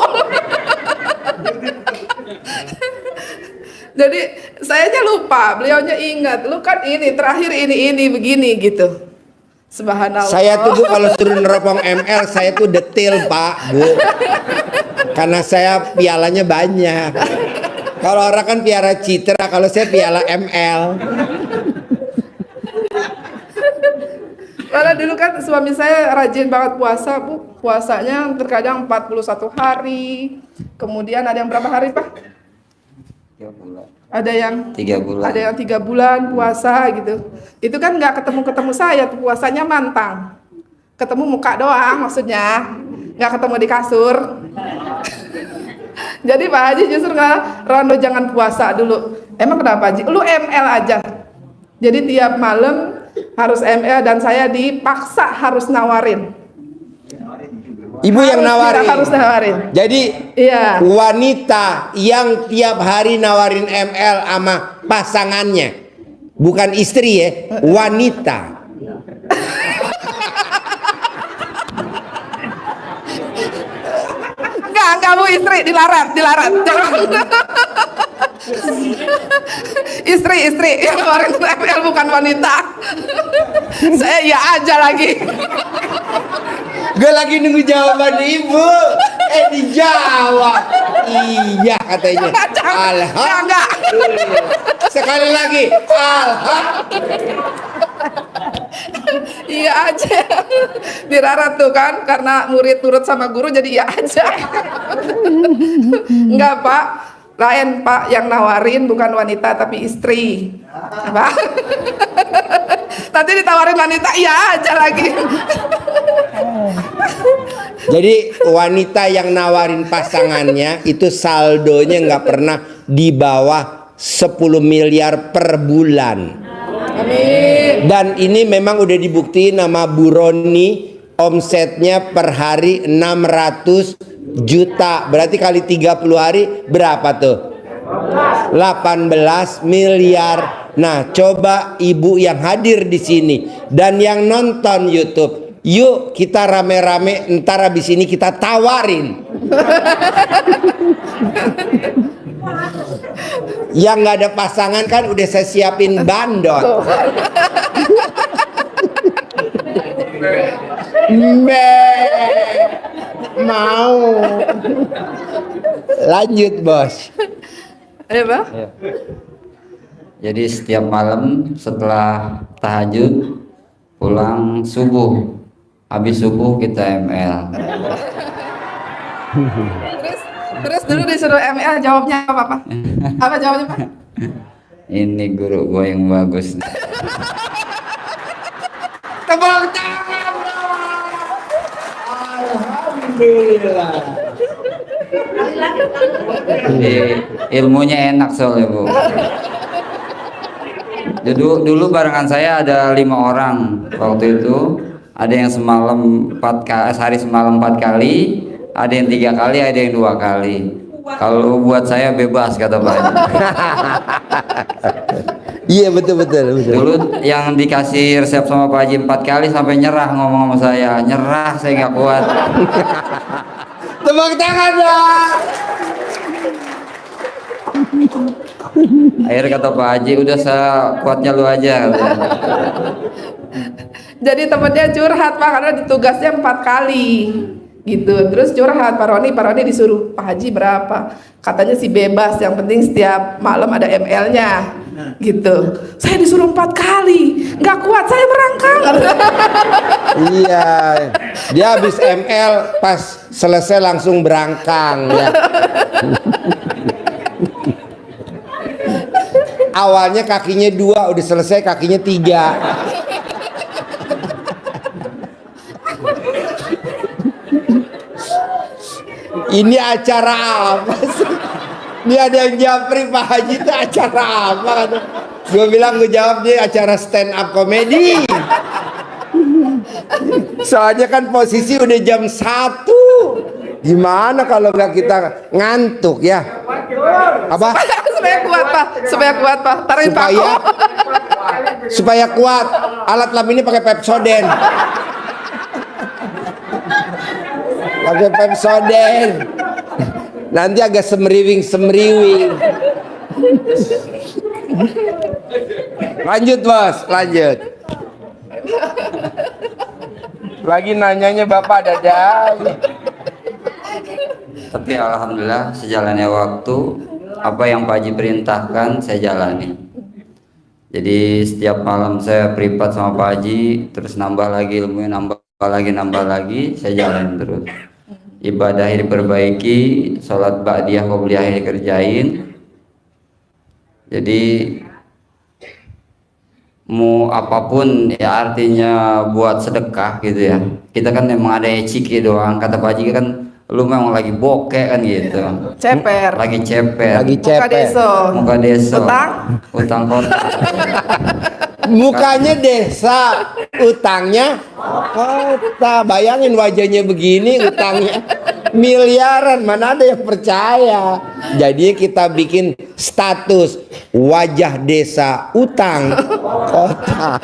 Jadi sayanya lupa, beliaunya ingat, lu kan ini terakhir ini begini gitu. Subhanallah. Saya tuh Bu, kalau suruh neropong ML, saya tuh detail Pak Bu. Karena saya pialanya banyak. Kalau orang kan piala citra, kalau saya piala ML. Karena dulu kan suami saya rajin banget puasa, Bu. Puasanya terkadang 41 hari. Kemudian ada yang berapa hari, Pak? 3 bulan. Ada yang 3 bulan. Ada yang 3 bulan puasa gitu. Itu kan nggak ketemu saya, tuh puasanya mantang. Ketemu muka doang maksudnya. Nggak ketemu di kasur. Jadi Pak Haji justru nggak, Rondo jangan puasa dulu. Emang kenapa Haji? Lu ML aja. Jadi tiap malam harus ML dan saya dipaksa harus nawarin. Ibu yang nawarin. Harus nawarin. Jadi Iya. wanita yang tiap hari nawarin ML sama pasangannya, bukan istri ya, wanita. Enggak Bu, istri dilarat. Jangan. Istri yang nawarin ML bukan wanita. Saya ya aja lagi. Gue lagi nunggu jawaban ibu. Dijawab. Iya katanya. Enggak. Sekali lagi. Iya aja. Dirarat tuh kan, karena murid nurut sama guru jadi iya aja. Enggak Pak, lain Pak, yang nawarin bukan wanita tapi istri. Pak. Nanti ditawarin wanita, iya aja lagi. Jadi wanita yang nawarin pasangannya itu saldonya nggak pernah di bawah 10 miliar per bulan. Amin. Dan ini memang udah dibuktiin sama Bu Roni, omsetnya per hari 600 juta. Berarti kali 30 hari berapa tuh? 18 miliar. Nah, coba ibu yang hadir di sini dan yang nonton YouTube, yuk kita rame-rame ntar habis ini kita tawarin. Yang nggak ada pasangan kan udah saya siapin bandot. Mau. Lanjut bos. Ayo Pak. Jadi setiap malam setelah tahajud pulang subuh, habis subuh kita ML. Terus dulu disuruh ML jawabnya apa Pak? Apa jawabnya Pak? Ini guru gua yang bagus. Tepuk tangan dong. Alhamdulillah. Jadi, ilmunya enak soalnya Bu. Dulu barengan saya ada 5 orang waktu itu. Ada yang semalam 4 kali, sehari semalam 4 kali, ada yang 3 kali, ada yang 2 kali. Kalau buat saya bebas kata Pak Haji. Iya betul. Dulu yang dikasih resep sama Pak Haji 4 kali sampai nyerah ngomong sama saya, nyerah saya nggak kuat. Tepuk tangan dong. Akhirnya kata Pak Haji, udah sekuatnya lu aja. Jadi temennya curhat Pak karena ditugasnya 4 kali gitu. Terus curhat Pak Roni disuruh Pak Haji berapa? Katanya sih bebas, yang penting setiap malam ada ML-nya gitu. Saya disuruh 4 kali, nggak kuat saya merangkak. Iya, dia habis ML pas selesai langsung berangkang ya. Awalnya kakinya 2, udah selesai kakinya 3. Ini acara apa sih? Ini ada yang japri Pak Haji itu acara apa? Gue bilang gue jawab dia acara stand up komedi. Soalnya kan posisi udah jam 1. Gimana kalau nggak kita ngantuk ya? Apa? Supaya kuat Pak, taruhin paku. Supaya kuat. Alat lab ini pakai Pepsoden. Pakai Pepsoden. Nanti agak semriwing. Lanjut bos, lanjut. Lagi nanyanya Bapak Dada. Tapi alhamdulillah sejalannya waktu, apa yang Pak Haji perintahkan saya jalani. Jadi setiap malam saya privat sama Pak Haji, terus nambah lagi ilmunya, nambah lagi, saya jalanin terus. Ibadah diperbaiki, sholat ba'diyah qobliyah dikerjain. Jadi mau apapun ya artinya buat sedekah gitu ya. Kita kan memang ada ciki doang, kata Pak Haji kan lu memang lagi bokeh kan gitu. Ceper. Lagi ceper. Muka desa. Utang kota. Mukanya desa, utangnya kota. Bayangin wajahnya begini, utangnya miliaran. Mana ada yang percaya? Jadi kita bikin status wajah desa, utang kota.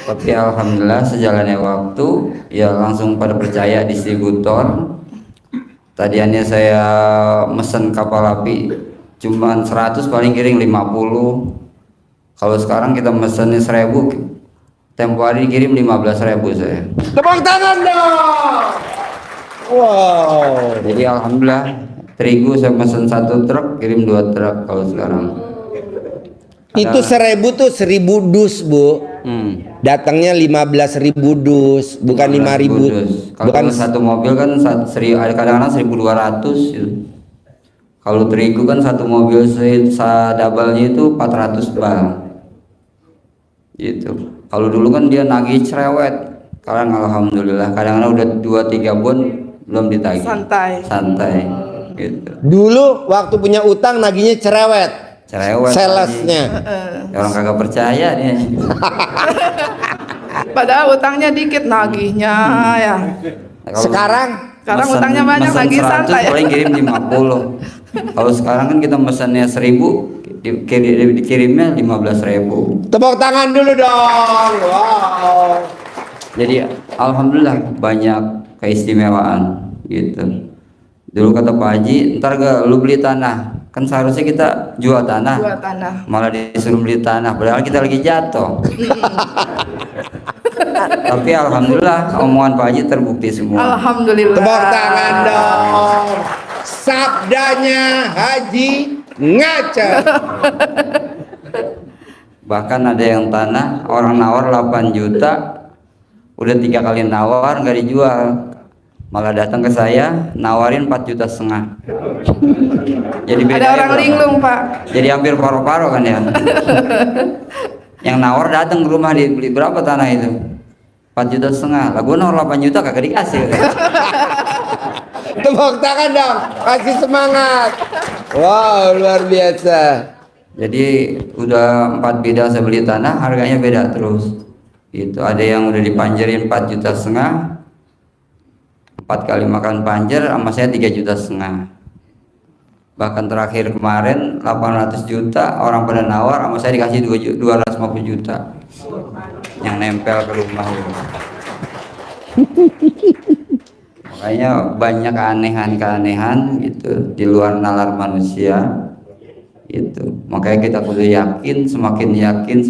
Tapi alhamdulillah sejalannya waktu ya langsung pada percaya distributor. Tadiannya saya mesen kapal api cuman 100, paling kirim 50. Kalau sekarang kita mesennya 1000, tempo hari kirim 15.000 saya. Tepuk tangan dong. Wow. Jadi alhamdulillah terigu saya mesen 1 truk kirim 2 truk kalau sekarang. Itu 1000 tuh 1000 dus Bu. Datangnya 15.000 dus, bukan 5.000 dus. Kalau bukan satu mobil kan kadang-kadang 1.200 gitu. Kalau terigu kan satu mobil double-nya itu 400 bal gitu. Kalau dulu kan dia nagih cerewet, sekarang alhamdulillah kadang-kadang udah 2-3 bon belum ditagih, santai gitu. Dulu waktu punya utang nagihnya cerewet salesnya. Orang kagak percaya dia. Padahal utangnya dikit nagihnya ya. Sekarang utangnya banyak, nagih santai. Paling kirim 50. Kalau sekarang kan kita mesennya 1000, dikirimnya 15.000. Tepuk tangan dulu dong. Wow. Jadi alhamdulillah banyak keistimewaan gitu. Dulu kata Pak Haji, ntar gak lu beli tanah, kan seharusnya kita jual tanah. Malah disuruh beli tanah, padahal kita lagi jatuh. Tapi alhamdulillah omongan Pak Haji terbukti semua. Alhamdulillah. Tepuk tangan dong. Sabdanya Haji Ngaca. Bahkan ada yang tanah orang nawar 8 juta, udah 3 kali nawar nggak dijual, malah datang ke saya nawarin 4,5 juta. Jadi beda Ada ya, orang Bro. linglung, Pak. Jadi hampir paruh-paruh kan ya. Yang nawar datang ke rumah, dibeli berapa tanah itu? 4,5 juta. Lah gua nawar 8 juta kagak dikasih. Tepuk tangan dong, kasih semangat. Wow, luar biasa. Jadi udah 4 bida saya beli tanah, harganya beda terus. Itu ada yang udah dipanjerin 4,5 juta, 4 kali makan panjer sama saya 3,5 juta. Bahkan terakhir kemarin 800 juta orang pada nawar, sama saya dikasih 250 juta yang nempel ke rumah itu. Makanya banyak keanehan-keanehan gitu di luar nalar manusia itu. Makanya kita kudu yakin, semakin yakin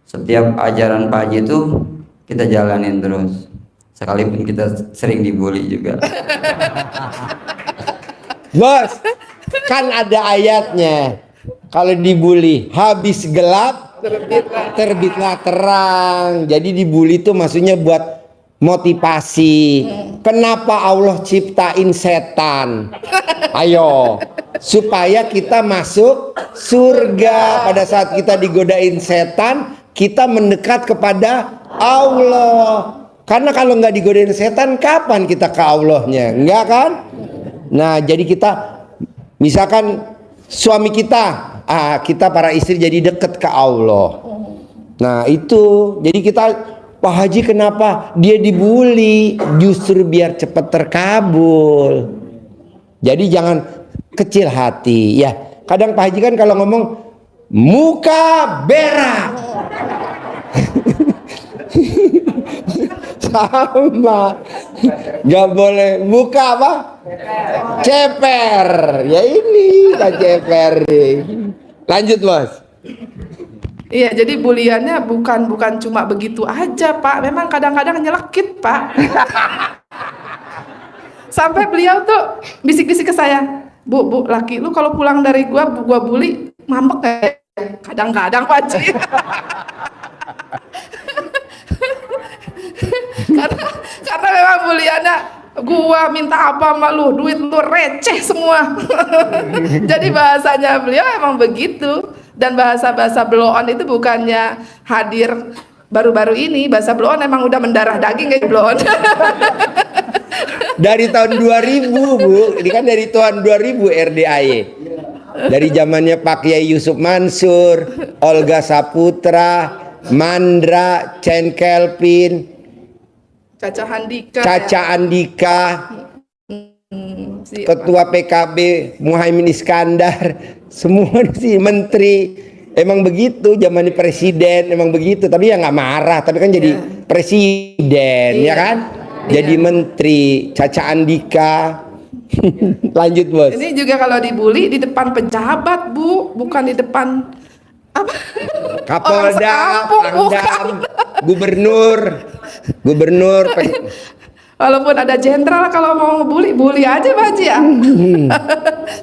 setiap ajaran Pak Haji itu kita jalanin terus, sekalipun kita sering dibully juga. Bos, kan ada ayatnya. Kalau dibully, habis gelap, terbitlah terang. Jadi dibully itu maksudnya buat motivasi. Kenapa Allah ciptain setan? Ayo, supaya kita masuk surga. Pada saat kita digodain setan, kita mendekat kepada Allah. Karena kalau nggak digodain setan, kapan kita ke Allahnya? Enggak kan? Nah, jadi kita misalkan suami kita, kita para istri jadi deket ke Allah. Nah, itu jadi kita, Pak Haji kenapa dia dibully? Justru biar cepat terkabul. Jadi jangan kecil hati ya. Kadang Pak Haji kan kalau ngomong muka berak. Sama, nggak boleh muka apa? Ceper. Ya ini Pak ceper nih. Lanjut Bos. Iya, jadi buliannya bukan cuma begitu aja, Pak. Memang kadang-kadang nyelekit, Pak. Sampai beliau tuh bisik-bisik ke saya, Bu, laki lu kalau pulang dari gua bully, ngambek kayak kadang-kadang, Pak Haji. karena memang buliannya gua minta apa sama lu, duit lu receh semua. Jadi bahasanya beliau emang begitu. Dan bahasa-bahasa blow on itu bukannya hadir baru-baru ini. Bahasa blow on emang udah mendarah daging kayak blow on. Dari tahun 2000 Bu, ini kan dari tahun 2000 RDAY. Dari zamannya Pak Kiai Yusuf Mansur, Olga Saputra, Mandra, Chen Kelvin, Caca Andika, Ketua PKB Muhaimin Iskandar, semua sih menteri. Emang begitu zamannya presiden, emang begitu. Tapi ya nggak marah, tapi kan jadi presiden, ya kan? Jadi menteri. Caca Andika. Lanjut Bos. Ini juga kalau dibully di depan pejabat, Bu, bukan di depan apa? Kapolda, Orang sekampung, Pangdam, gubernur. Walaupun ada jenderal, kalau mau ngebully, bully aja Pak Haji ya.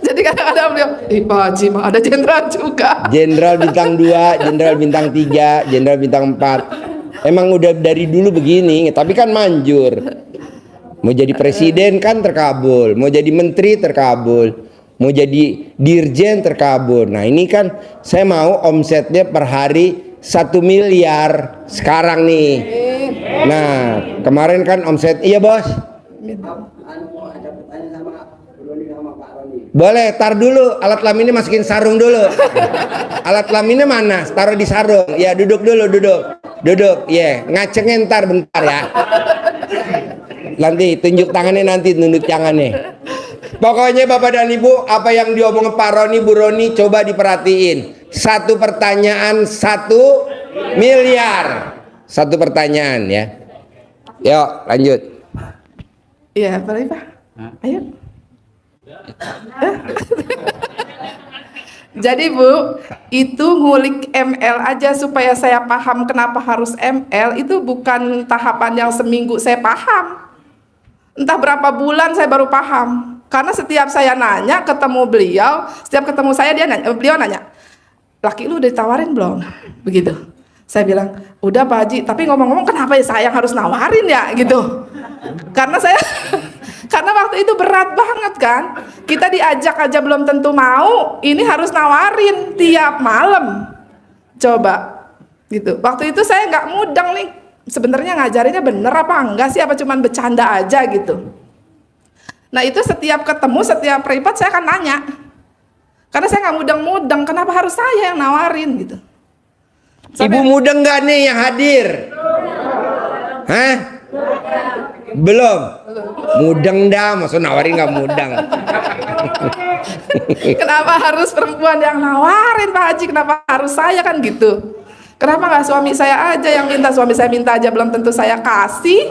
Jadi kadang-kadang beliau, Pak Haji mah ada jenderal juga. Jenderal bintang 2, jenderal bintang 3, jenderal bintang 4. Emang udah dari dulu begini, tapi kan manjur. Mau jadi presiden kan terkabul, mau jadi menteri terkabul, mau jadi dirjen terkabul. Nah ini kan saya mau omsetnya per hari 1 miliar sekarang nih. Nah kemarin kan omset, iya Bos. Boleh, tar dulu alat kelaminnya masukin sarung dulu. Alat kelaminnya mana? Taruh di sarung. Ya duduk dulu, duduk. Ya, ngacengin ntar bentar ya. Nanti tunjuk tangannya, nanti nunduk tangannya. Pokoknya Bapak dan Ibu, apa yang diomong Pak Roni, Bu Roni, coba diperhatiin. Satu pertanyaan 1 miliar. Satu pertanyaan ya. Yuk lanjut. Iya, Pak. Ayo. Jadi Bu, itu ngulik ML aja supaya saya paham kenapa harus ML, itu bukan tahapan yang seminggu saya paham. Entah berapa bulan saya baru paham. Karena setiap saya nanya, ketemu beliau, setiap ketemu saya beliau nanya, laki lu udah ditawarin belum? Begitu. Saya bilang, udah Pak Haji, tapi ngomong-ngomong kenapa ya saya yang harus nawarin ya gitu. Karena saya karena waktu itu berat banget kan. Kita diajak aja belum tentu mau, ini harus nawarin tiap malam. Coba gitu. Waktu itu saya nggak mudeng nih. Sebenarnya ngajarinnya bener apa enggak sih, apa cuman bercanda aja gitu. Nah itu setiap ketemu, setiap privat saya akan nanya. Karena saya nggak mudeng-mudeng, kenapa harus saya yang nawarin gitu. Ibu mudeng nggak nih yang hadir? Hah? Belum? Mudeng dah, maksud nawarin nggak mudeng. Kenapa harus perempuan yang nawarin Pak Haji? Kenapa harus saya kan gitu? Kenapa nggak suami saya aja yang minta? Suami saya minta aja belum tentu saya kasih,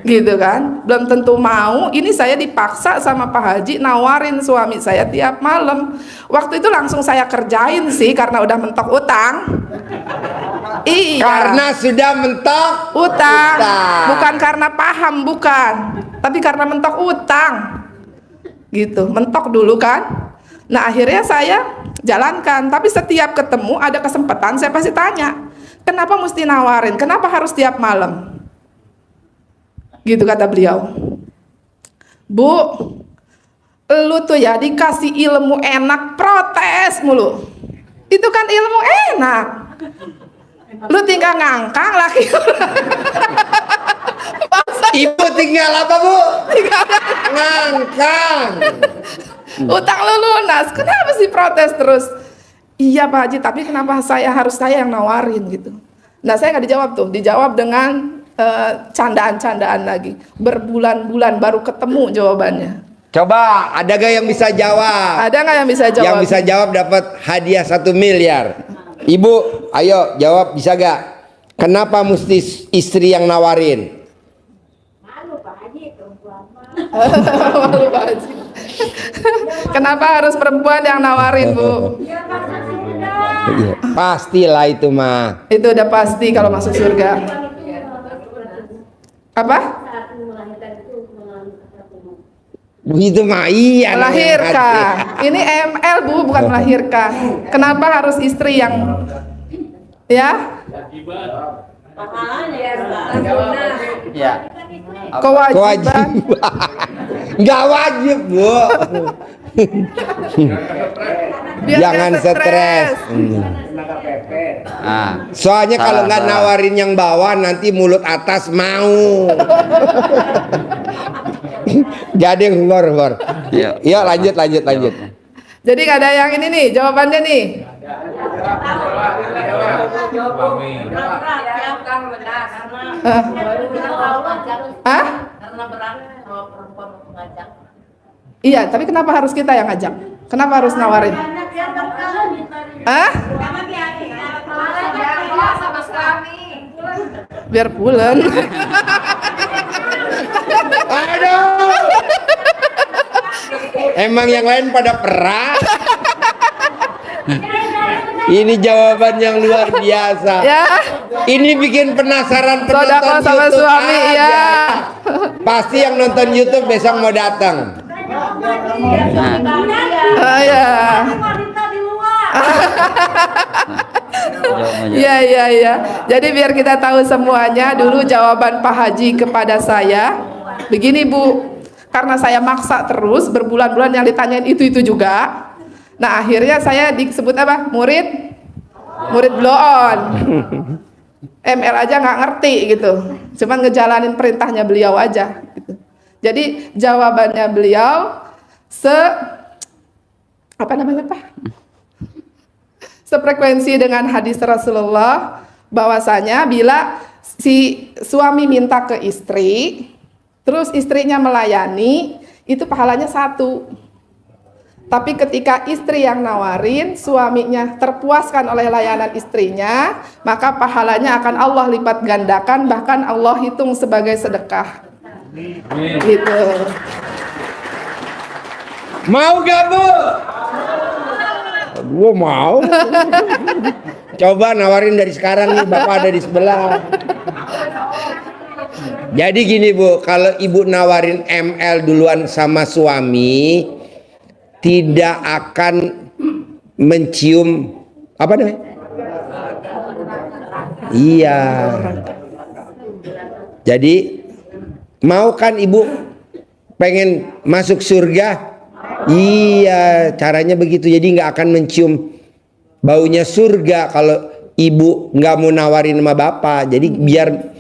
gitu kan? Belum tentu mau. Ini saya dipaksa sama Pak Haji nawarin suami saya tiap malam. Waktu itu langsung saya kerjain sih karena udah mentok utang. Iya. Karena sudah mentok Utang. Bukan karena paham, bukan. Tapi karena mentok utang. Gitu, mentok dulu kan. Nah akhirnya saya jalankan. Tapi setiap ketemu ada kesempatan saya pasti tanya, kenapa mesti nawarin? Kenapa harus tiap malam? Gitu kata beliau. Bu, lu tuh ya dikasih ilmu enak protes mulu. Itu kan ilmu enak. Lu tinggal ngangkang laki. Ibu tinggal apa Bu? Ngangkang. Utang lu lunas, kenapa sih protes terus? Iya Pak Haji, tapi kenapa saya yang nawarin gitu? Nah saya nggak dijawab tuh, dijawab dengan candaan-candaan lagi. Berbulan-bulan baru ketemu jawabannya. Coba, ada gak yang bisa jawab? Ada nggak yang bisa jawab? Yang bisa jawab dapat hadiah 1 miliar. Ibu, ayo jawab, bisa gak? Kenapa mesti istri yang nawarin? Malu Pak Haji, perempuan mah. Malu Pak Haji. Kenapa harus perempuan yang nawarin Bu? Iya Pak, Iya, pastilah itu mah. Itu udah pasti kalau masuk surga. Apa? saat melahirkan itu mengalami ketemu. Itu mah iya. Melahirkan. Ini ML Bu, bukan melahirkan. Kenapa harus istri yang ya? Ya. Kewajiban. Nggak wajib Bu. Biar Jangan nggak stres. Nah, Soalnya kalau nggak salah. nawarin yang bawah nanti mulut atas mau. Jadi ngor. Iya. Yuk lanjut. Jadi nggak ada yang ini nih jawabannya nih. Hah? Iya, tapi kenapa harus kita yang ngajak? Kenapa harus nawarin? Hah? Biar pulen. Aduh. Emang yang lain pada perah. Ini jawaban yang luar biasa. Ya. Ini bikin penasaran penonton Sodako sama YouTube suami aja. ya. Pasti yang nonton YouTube besok mau datang. Oh ya. Iya. Jadi biar kita tahu semuanya, dulu jawaban Pak Haji kepada saya begini Bu, karena saya maksa terus berbulan-bulan yang ditanyain itu juga. Nah akhirnya saya disebut apa? Murid blow on. ML aja nggak ngerti gitu, cuman ngejalanin perintahnya beliau aja gitu. Jadi jawabannya beliau sefrekuensi dengan hadis Rasulullah, bahwasanya bila si suami minta ke istri, terus istrinya melayani, itu pahalanya 1. Tapi ketika istri yang nawarin, suaminya terpuaskan oleh layanan istrinya, maka pahalanya akan Allah lipat gandakan, bahkan Allah hitung sebagai sedekah. Gitu. Mau gak Bu? Gua mau. Coba nawarin dari sekarang nih, Bapak ada di sebelah. Jadi gini Bu, kalau Ibu nawarin ML duluan sama suami, tidak akan mencium Apa namanya? Iya. Jadi mau kan ibu pengen masuk surga? Iya, caranya begitu. Jadi nggak akan mencium baunya surga kalau ibu nggak mau nawarin sama bapak. Jadi biar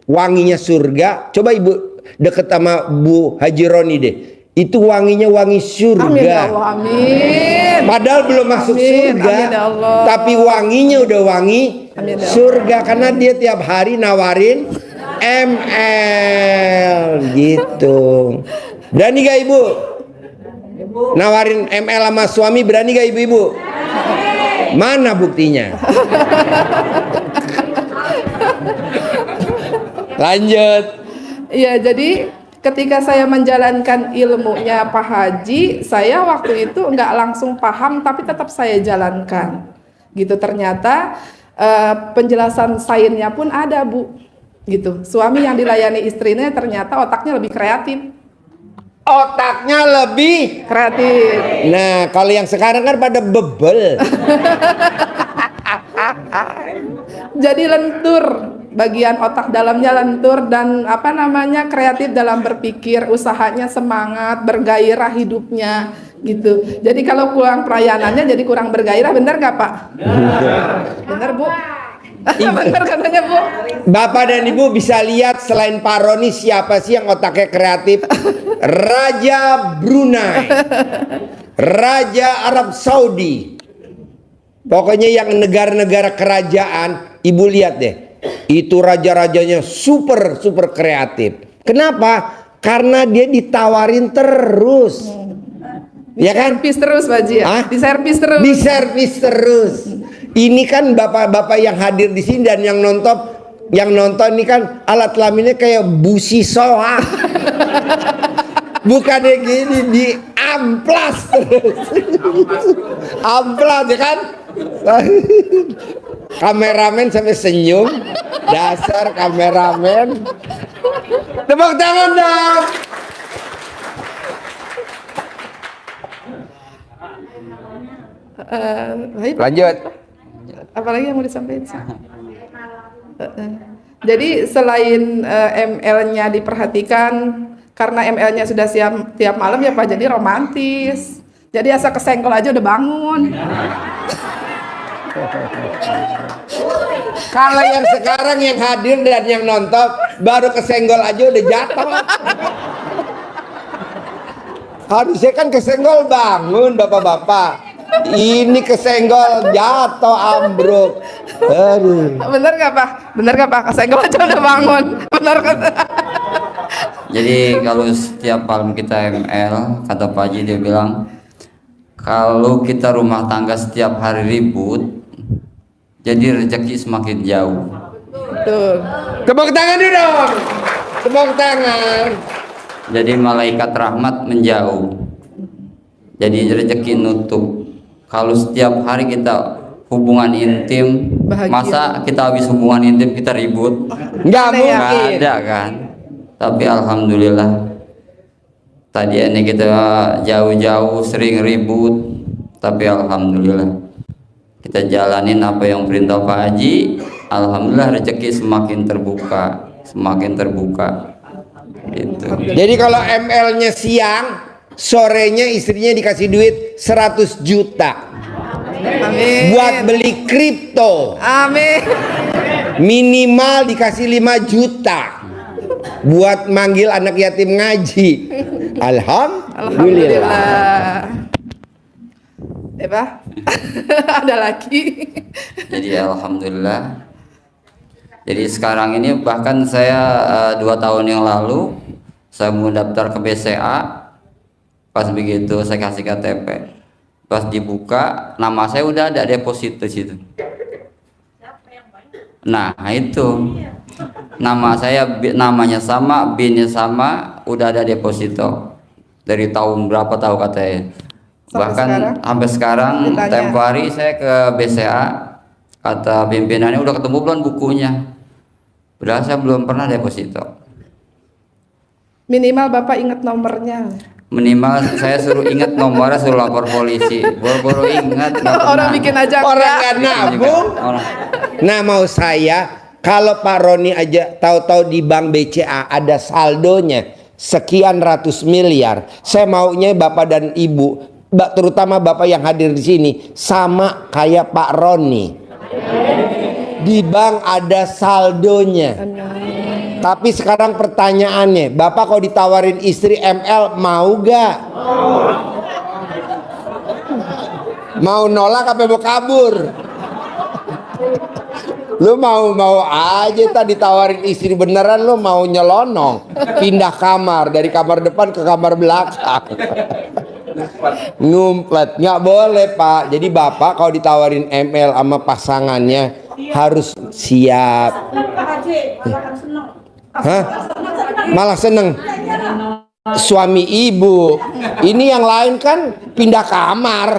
wanginya surga. Coba ibu deket sama Bu Haji Roni deh. Itu wanginya wangi surga. Amin ya Allah, amin. Padahal belum masuk Amin, surga, amin ya Allah. tapi wanginya udah wangi Amin ya Allah. surga karena dia tiap hari nawarin ML gitu. Berani gak ibu? Nawarin ML sama suami, berani gak ibu-ibu? Mana buktinya? Lanjut. Iya, jadi ketika saya menjalankan ilmunya Pak Haji, saya waktu itu nggak langsung paham, tapi tetap saya jalankan. Gitu, ternyata penjelasan sainnya pun ada, Bu. Gitu, suami yang dilayani istrinya ternyata otaknya lebih kreatif. Otaknya lebih. Kreatif. Nah, kalau yang sekarang kan pada bebel. Jadi lentur, bagian otak dalamnya lentur dan apa namanya kreatif dalam berpikir, usahanya semangat, bergairah hidupnya gitu. Jadi kalau kurang pelayanannya jadi kurang bergairah, benar nggak Pak? Benar Bu? Benar katanya Bu. Bapak dan Ibu bisa lihat selain Pak Roni siapa sih yang otaknya kreatif? Raja Brunei, Raja Arab Saudi. Pokoknya yang negara-negara kerajaan, Ibu lihat deh. Itu raja-rajanya super kreatif. Kenapa? Karena dia ditawarin terus. Ya kan? Diservis terus Pak Haji ya? Hah? Diservis terus. Diservis terus. Ini kan bapak-bapak yang hadir di sini dan yang nonton ini kan alat kelaminnya kayak busi soa. Bukannya gini di amplas terus. Amplas ya kan? Kameramen sampai senyum. Dasar kameramen. Tepuk tangan dong. Baik. Lanjut. Apalagi yang mau disampaikan sih? Jadi selain ML-nya diperhatikan, karena ML-nya sudah siap tiap malam ya Pak, jadi romantis. Jadi asa kesenggol aja udah bangun. Kalau yang sekarang yang hadir dan yang nonton baru kesenggol aja udah jatuh. Harusnya kan kesenggol bangun bapak-bapak. Ini kesenggol jatuh ambruk. Aduh. Bener nggak Pak? Bener nggak Pak? Kesenggol aja udah bangun. Bener kan? Jadi kalau setiap malam kita ML, kata Pak Haji dia bilang, kalau kita rumah tangga setiap hari ribut, jadi rezeki semakin jauh. Betul. Tepuk tangan dulu dong. Tepuk tangan. Jadi malaikat rahmat menjauh. Jadi rezeki nutup. Kalau setiap hari kita hubungan intim, Bahagia. masa kita habis hubungan intim kita ribut? Nggak Aneh ya? mungkin. Nggak ada kan? Tapi alhamdulillah tadi ini kita jauh-jauh sering ribut, tapi alhamdulillah kita jalanin apa yang perintah Pak Haji. Alhamdulillah rezeki semakin terbuka, semakin terbuka. Gitu. Jadi kalau ML-nya siang, sorenya istrinya dikasih duit 100 juta Amin. buat beli kripto. Amin. Minimal dikasih 5 juta buat manggil anak yatim ngaji. Alhamdulillah. Alhamdulillah. Pak? Ada lagi. Jadi alhamdulillah. Jadi sekarang ini bahkan saya 2 tahun yang lalu saya mau daftar ke BCA. Pas begitu saya kasih KTP, pas dibuka nama saya udah ada deposito situ. Nah itu nama saya, namanya sama, BIN-nya sama, udah ada deposito dari tahun berapa tahu katanya. Bahkan sampai sekarang ditanya. tempo hari saya ke BCA, kata pimpinannya udah ketemu belum bukunya. Padahal saya belum pernah deposito. Minimal Bapak ingat nomornya. minimal saya suruh ingat nomornya, suruh lapor polisi. Boro-boro ingat nggak pernah. Orang bikin aja Orang enggak. nggak Juga. nabung. Orang. Nah, mau saya kalau Pak Roni aja tahu-tahu di bank BCA ada saldonya sekian ratus miliar, saya maunya Bapak dan Ibu, terutama Bapak yang hadir di sini, sama kayak Pak Roni. Di bank ada saldonya. Tapi sekarang pertanyaannya, Bapak kalau ditawarin istri ML mau gak? Mau nolak apa mau kabur? Lu mau aja tadi ditawarin istri beneran, lu mau nyelonong, pindah kamar dari kamar depan ke kamar belakang. Ngumpet, nggak boleh Pak. Jadi Bapak kalau ditawarin ML sama pasangannya harus siap. Pak Haji, malah kan seneng. Hah? Malah seneng. Suami ibu. Ini yang lain kan pindah kamar.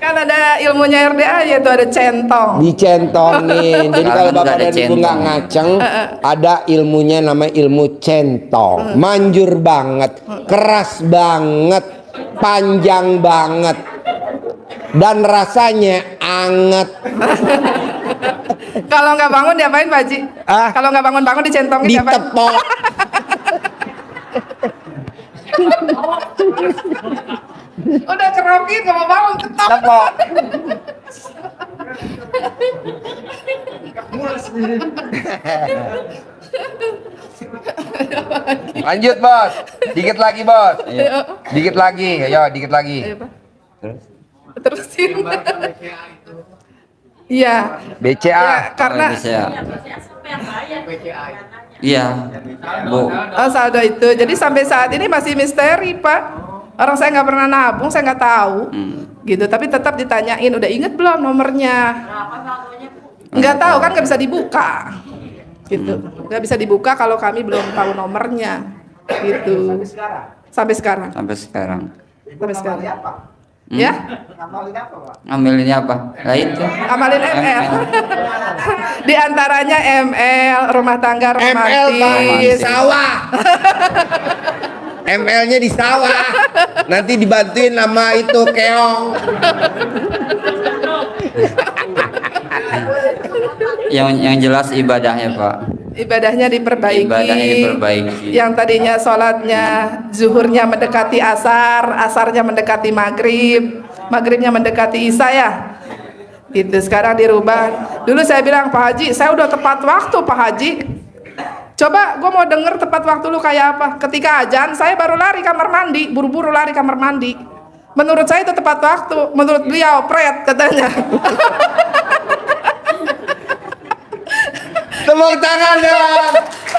Kan ada ilmunya RDA yaitu ada centong. Dicentongin. Jadi kalau Sekarang Bapak udah ada dan Ibu nggak centong. ngaceng, ada ilmunya namanya ilmu centong. Manjur banget, keras banget, panjang banget, dan rasanya anget. Kalau nggak bangun diapain Pak Haji? Ah? Kalau nggak bangun-bangun dicentongin diapain? Ditepok. Udah kerokin nggak mau bangun tetap. Tepok. Lanjut bos, dikit lagi bos, dikit lagi, ayo dikit lagi. Ayo, Pak. Terus? Terusin. Iya. BCA. Ya, karena Bisa ya. Iya, Bu. saldo itu. Jadi sampai saat ini masih misteri, Pak. Orang saya nggak pernah nabung, saya nggak tahu. Gitu, tapi tetap ditanyain, udah inget belum nomornya? Nggak tahu kan, nggak bisa dibuka. Gitu, nggak bisa dibuka kalau kami belum tahu nomornya. Gitu. Sampai sekarang. Sampai sekarang. Sampai sekarang. Ya? Ngamilinnya apa? Nah itu. Amalin ML. Di antaranya ML, rumah tangga ML Pak, di romantis. sawah. ML-nya di sawah. Nanti dibantuin sama itu keong. Yang jelas ibadahnya, Pak. Ibadahnya diperbaiki. Ibadahnya diperbaiki. Yang tadinya sholatnya zuhurnya mendekati asar, asarnya mendekati maghrib, maghribnya mendekati isya ya. Gitu, sekarang dirubah. Dulu saya bilang, Pak Haji, saya udah tepat waktu Pak Haji. Coba gue mau denger tepat waktu lu kayak apa. Ketika azan saya baru lari kamar mandi, buru-buru lari kamar mandi. Menurut saya itu tepat waktu. Menurut beliau pret katanya. Tepuk tangan dong.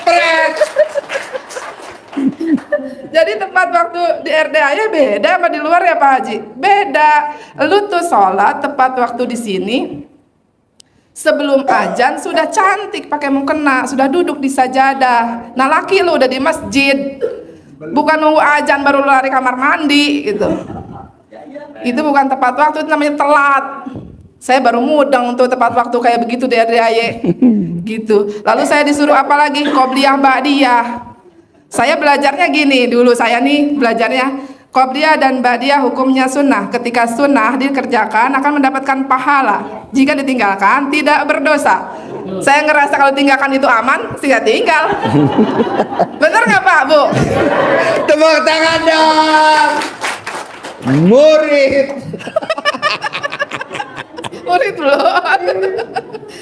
Pret. Jadi tepat waktu di RDA ya beda sama di luar ya Pak Haji. Beda. Lu tuh sholat tepat waktu di sini. Sebelum azan sudah cantik pakai mukena, sudah duduk di sajadah. Nah laki lu udah di masjid. Bukan nunggu azan baru lari kamar mandi gitu. Itu bukan tepat waktu, itu namanya telat. Saya baru mudeng untuk tepat waktu kayak begitu di RDAY. Gitu. Lalu saya disuruh apa lagi? Qobliyah ba'diyah. Saya belajarnya gini, dulu saya nih belajarnya Qobliyah dan ba'diyah hukumnya sunnah. Ketika sunnah dikerjakan akan mendapatkan pahala. Jika ditinggalkan tidak berdosa. Saya ngerasa kalau tinggalkan itu aman, sehingga tinggal. Bener nggak Pak, Bu? Tepuk tangan dong. Murid. Murid loh.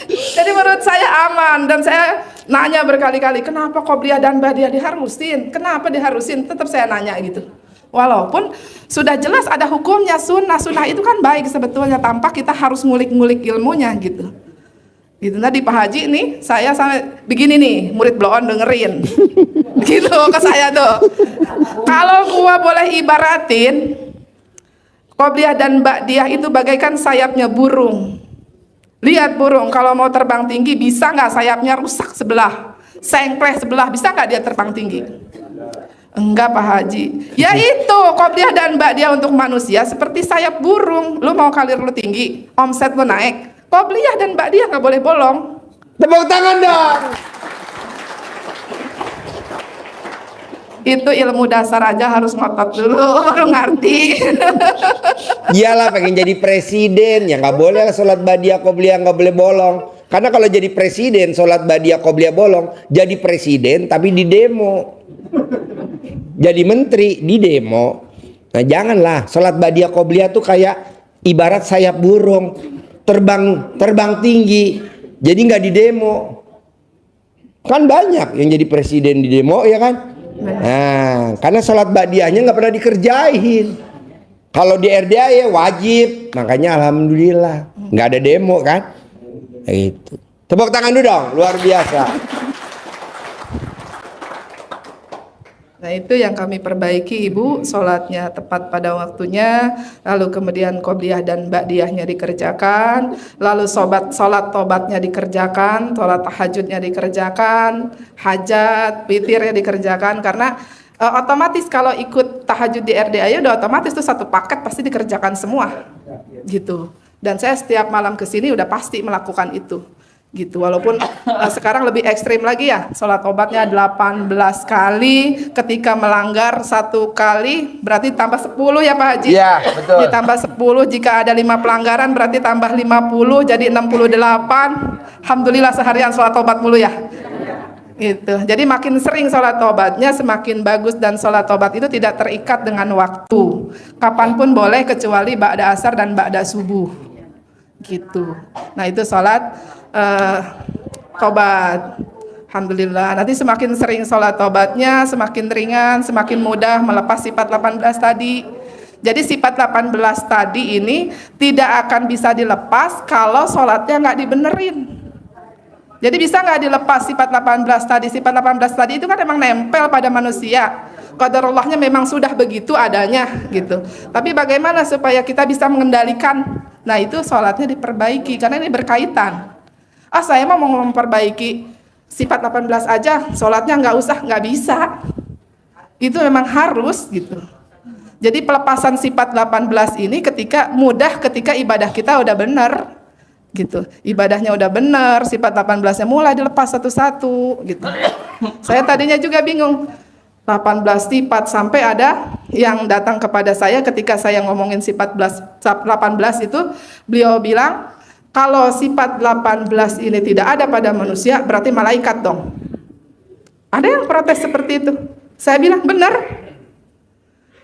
Jadi menurut saya aman, dan saya nanya berkali-kali, kenapa Qobliyah dan ba'diyah diharusin? Kenapa diharusin? Tetap saya nanya gitu. Walaupun sudah jelas ada hukumnya sunnah. Sunnah itu kan baik sebetulnya, tanpa kita harus ngulik-ngulik ilmunya gitu. Gitu. Nah di Pak Haji nih, saya sampai begini nih, murid bloon dengerin. Gitu ke saya tuh. Kalau gua boleh ibaratin, Qobliyah dan ba'diyah itu bagaikan sayapnya burung. Lihat burung, kalau mau terbang tinggi bisa nggak sayapnya rusak sebelah, sengkleh sebelah, bisa nggak dia terbang tinggi? Enggak Pak Haji. Ya itu Qobliyah dan ba'diyah untuk manusia seperti sayap burung. Lu mau karir lu tinggi, omset lu naik, Qobliyah dan ba'diyah nggak boleh bolong. Tepuk tangan dong. Itu ilmu dasar aja harus ngotot dulu baru ngerti. Iyalah pengen jadi presiden ya nggak boleh lah sholat badiah qobliyah nggak boleh bolong. Karena kalau jadi presiden sholat badiah qobliyah bolong, jadi presiden tapi di demo. Jadi menteri di demo. Nah janganlah sholat badiah qobliyah tuh kayak ibarat sayap burung terbang tinggi. Jadi nggak di demo. Kan banyak yang jadi presiden di demo ya kan? Nah, karena sholat badiahnya nggak pernah dikerjain. Kalau di RDA ya wajib, makanya alhamdulillah nggak ada demo kan? Itu. Tepuk tangan dulu dong, luar biasa. Nah itu yang kami perbaiki Ibu, sholatnya tepat pada waktunya, lalu kemudian qobliyah dan ba'diyahnya dikerjakan, lalu sholat tobatnya dikerjakan, sholat tahajudnya dikerjakan, hajat, witirnya dikerjakan, karena otomatis kalau ikut tahajud di RDA udah otomatis tuh satu paket pasti dikerjakan semua, gitu. Dan saya setiap malam kesini udah pasti melakukan itu. Gitu, walaupun sekarang lebih ekstrim lagi ya, sholat obatnya 18 kali, ketika melanggar 1 kali berarti tambah 10 ya Pak Haji? Iya, betul. Ditambah 10, jika ada 5 pelanggaran berarti tambah 50, jadi 68. Alhamdulillah seharian sholat obat mulu ya. Gitu. Jadi makin sering sholat tobatnya semakin bagus, dan sholat tobat itu tidak terikat dengan waktu. Kapanpun boleh kecuali ba'da asar dan ba'da subuh. Gitu. Nah itu sholat tobat. Alhamdulillah. Nanti semakin sering sholat tobatnya semakin ringan, semakin mudah melepas sifat 18 tadi. Jadi sifat 18 tadi ini tidak akan bisa dilepas kalau sholatnya nggak dibenerin. Jadi bisa nggak dilepas sifat 18 tadi? Sifat 18 tadi itu kan memang nempel pada manusia. Qadarullahnya memang sudah begitu adanya gitu. Tapi bagaimana supaya kita bisa mengendalikan? Nah itu sholatnya diperbaiki karena ini berkaitan. Saya mau memperbaiki sifat 18 aja, sholatnya nggak bisa. Itu memang harus gitu. Jadi pelepasan sifat 18 ini ketika ibadah kita udah benar. Gitu. Ibadahnya udah benar, sifat 18-nya mulai dilepas satu-satu gitu. Saya tadinya juga bingung. 18 sifat, sampai ada yang datang kepada saya ketika saya ngomongin sifat 18 itu, beliau bilang, kalau sifat 18 ini tidak ada pada manusia, berarti malaikat dong. Ada yang protes seperti itu. Saya bilang, benar.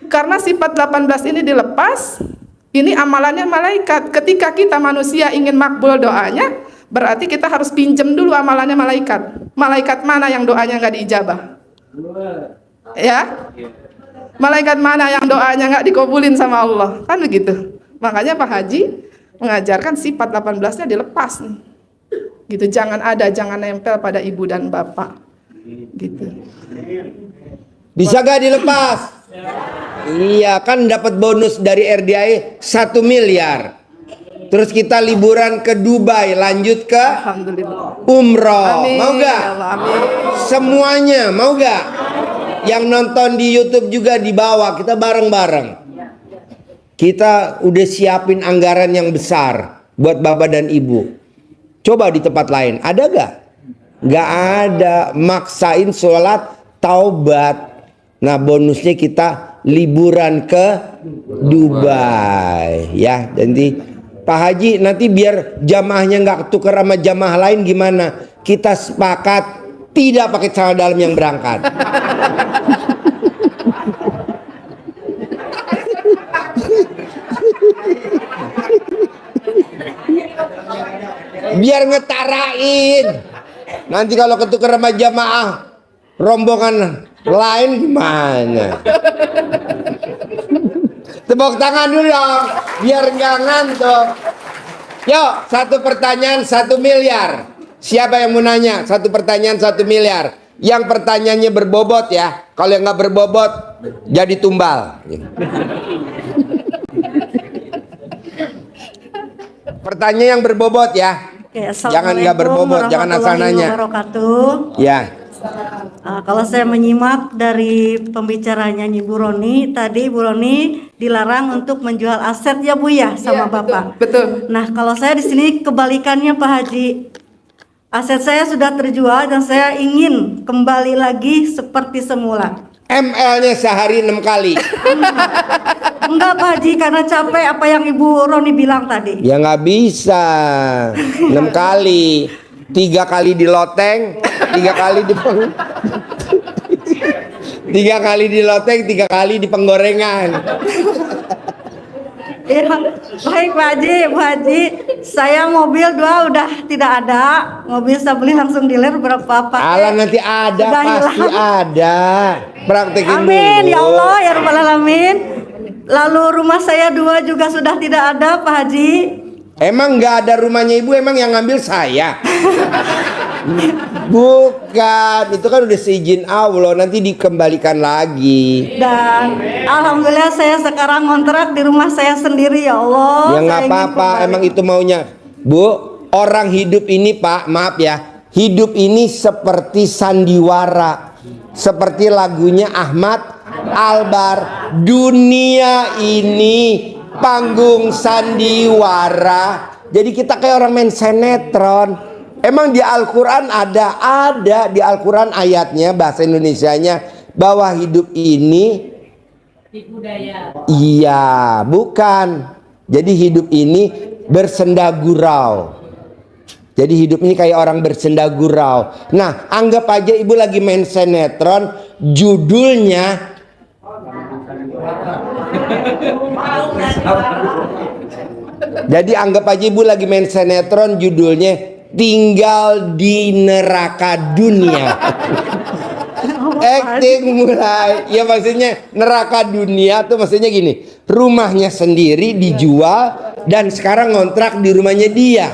Karena sifat 18 ini dilepas, ini amalannya malaikat. Ketika kita manusia ingin makbul doanya, berarti kita harus pinjam dulu amalannya malaikat. Malaikat mana yang doanya nggak diijabah? Ya? Malaikat mana yang doanya nggak dikabulin sama Allah? Kan begitu. Makanya Pak Haji mengajarkan sifat 18-nya dilepas nih. Gitu, jangan nempel pada ibu dan bapak. Gitu. Bisa gak dilepas? Iya, kan dapat bonus dari RDA 1 miliar. Terus kita liburan ke Dubai, lanjut ke Alhamdulillah. umroh. Amin. Mau gak? Ya Allah, amin. Semuanya, mau gak? Yang nonton di YouTube juga dibawa, kita bareng-bareng. Kita udah siapin anggaran yang besar buat bapak dan ibu. Coba di tempat lain, ada gak? Gak ada. Maksain sholat taubat. Nah bonusnya kita liburan ke Dubai. Ya, nanti Pak Haji nanti biar jamaahnya gak ketukar sama jamaah lain gimana? Kita sepakat tidak pakai celana dalam yang berangkat. Biar ngetarain. Nanti kalau ketukar sama jamaah rombongan lain gimana? Tepuk tangan dulu dong, biar nggak ngantuk. Yuk, 1 pertanyaan 1 miliar. Siapa yang mau nanya? 1 pertanyaan 1 miliar. Yang pertanyaannya berbobot ya. Kalau yang nggak berbobot jadi tumbal. Pertanyaan yang berbobot ya. Oke, Jangan nggak berbobot, jangan asal nanya. Wabarakatuh. Ya. Kalau saya menyimak dari pembicaranya Ibu Roni, tadi Ibu Roni dilarang untuk menjual aset ya Bu ya sama Iya, Bapak. Betul. Nah, kalau saya di sini kebalikannya Pak Haji. Aset saya sudah terjual dan saya ingin kembali lagi seperti semula. ML-nya sehari 6 kali. Enggak Pak Haji, karena capek apa yang Ibu Roni bilang tadi. Ya nggak bisa 6 kali. 3 kali di loteng, 3 kali di 3 kali di loteng, 3 kali di penggorengan. Ya, baik Pak Haji, Bu Haji, saya mobil 2 udah tidak ada. Mobil saya beli langsung dealer berapa Pak? Alah nanti ada, Sudah pasti hilang. ada. Praktekin Amin dulu. ya Allah ya Rabbal Alamin. Lalu rumah saya 2 juga sudah tidak ada Pak Haji. Emang nggak ada rumahnya ibu, emang yang ngambil saya? Bukan, itu kan udah seizin Allah, nanti dikembalikan lagi. Dan alhamdulillah saya sekarang ngontrak di rumah saya sendiri ya Allah. Ya nggak Saya ingin apa-apa, kembali. emang itu maunya. Bu, orang hidup ini Pak, maaf ya, hidup ini seperti sandiwara, seperti lagunya Ahmad Albar. Dunia ini panggung sandiwara. Jadi kita kayak orang main sinetron. Emang di Al-Quran ada di Al-Quran ayatnya bahasa Indonesianya bahwa hidup ini iya, bukan. Jadi hidup ini bersenda gurau. Jadi hidup ini kayak orang bersenda gurau. Nah, anggap aja ibu lagi main sinetron, judulnya jadi anggap aja ibu lagi main sinetron, judulnya Tinggal di Neraka Dunia. Acting mulai, ya maksudnya neraka dunia tuh maksudnya gini, rumahnya sendiri dijual dan sekarang ngontrak di rumahnya dia.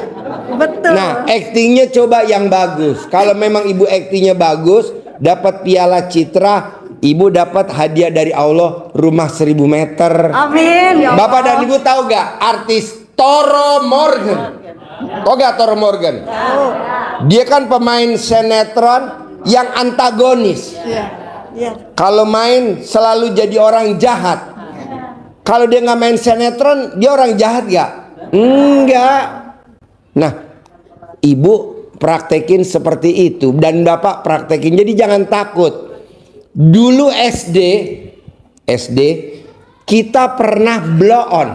Betul. Nah, actingnya coba yang bagus. Kalau memang ibu actingnya bagus, dapat piala citra, ibu dapat hadiah dari Allah rumah 1000 meter. Amin ya Allah. Bapak dan ibu tahu gak artis Toro Morgan? Tahu gak Toro Morgan? Dia kan pemain sinetron yang antagonis. Iya. Kalau main selalu jadi orang jahat. Kalau dia nggak main sinetron, dia orang jahat gak? Enggak. Nah, ibu praktekin seperti itu dan bapak praktekin. Jadi jangan takut. Dulu SD kita pernah blow on.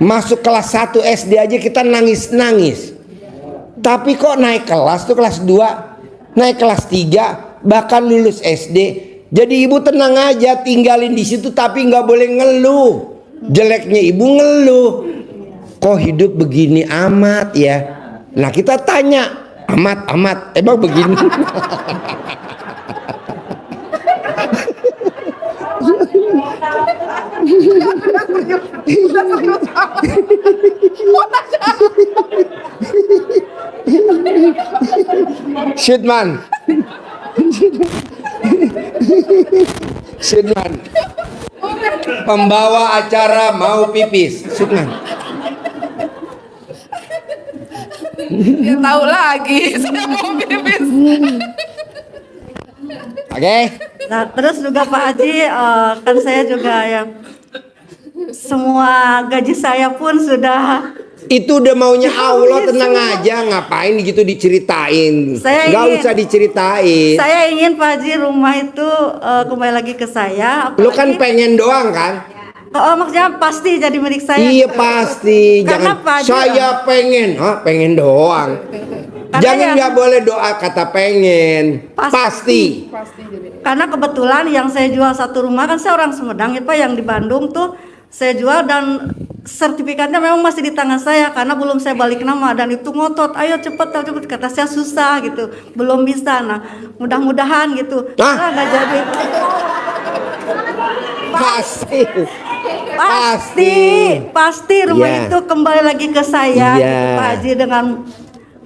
Masuk kelas 1 SD aja kita nangis-nangis. Tapi kok naik kelas tuh kelas 2, naik kelas 3, bahkan lulus SD. Jadi ibu tenang aja, tinggalin di situ tapi nggak boleh ngeluh. Jeleknya ibu ngeluh. Kok hidup begini amat ya? Nah kita tanya, amat emang begini? Shitman. Shitman. Pembawa acara mau pipis. Shitman. Ya tahu lagi, saya mau pipis. Oke. Nah, terus juga Pak Haji, kan saya juga ya semua gaji saya pun sudah Itu udah maunya Allah, tenang aja, ngapain gitu diceritain? Nggak usah diceritain. Saya ingin Pak Haji rumah itu kembali lagi ke saya. Lu kan pengen doang kan? Oh, maksudnya pasti jadi milik saya. Iya pasti. Karena Jangan Pak Haji, saya pengen, pengen doang. Karena Jangan yang- nggak boleh doa kata pengen. Pasti. Pasti. Karena kebetulan yang saya jual satu rumah kan saya orang Sumedang ya Pak, yang di Bandung tuh saya jual dan sertifikatnya memang masih di tangan saya karena belum saya balik nama dan itu ngotot, ayo cepet kata saya susah gitu, belum bisa. Nah mudah-mudahan gitu. Hah? Nggak jadi. Pasti rumah Iya. itu kembali lagi ke saya Iya. gitu, Pak Haji, dengan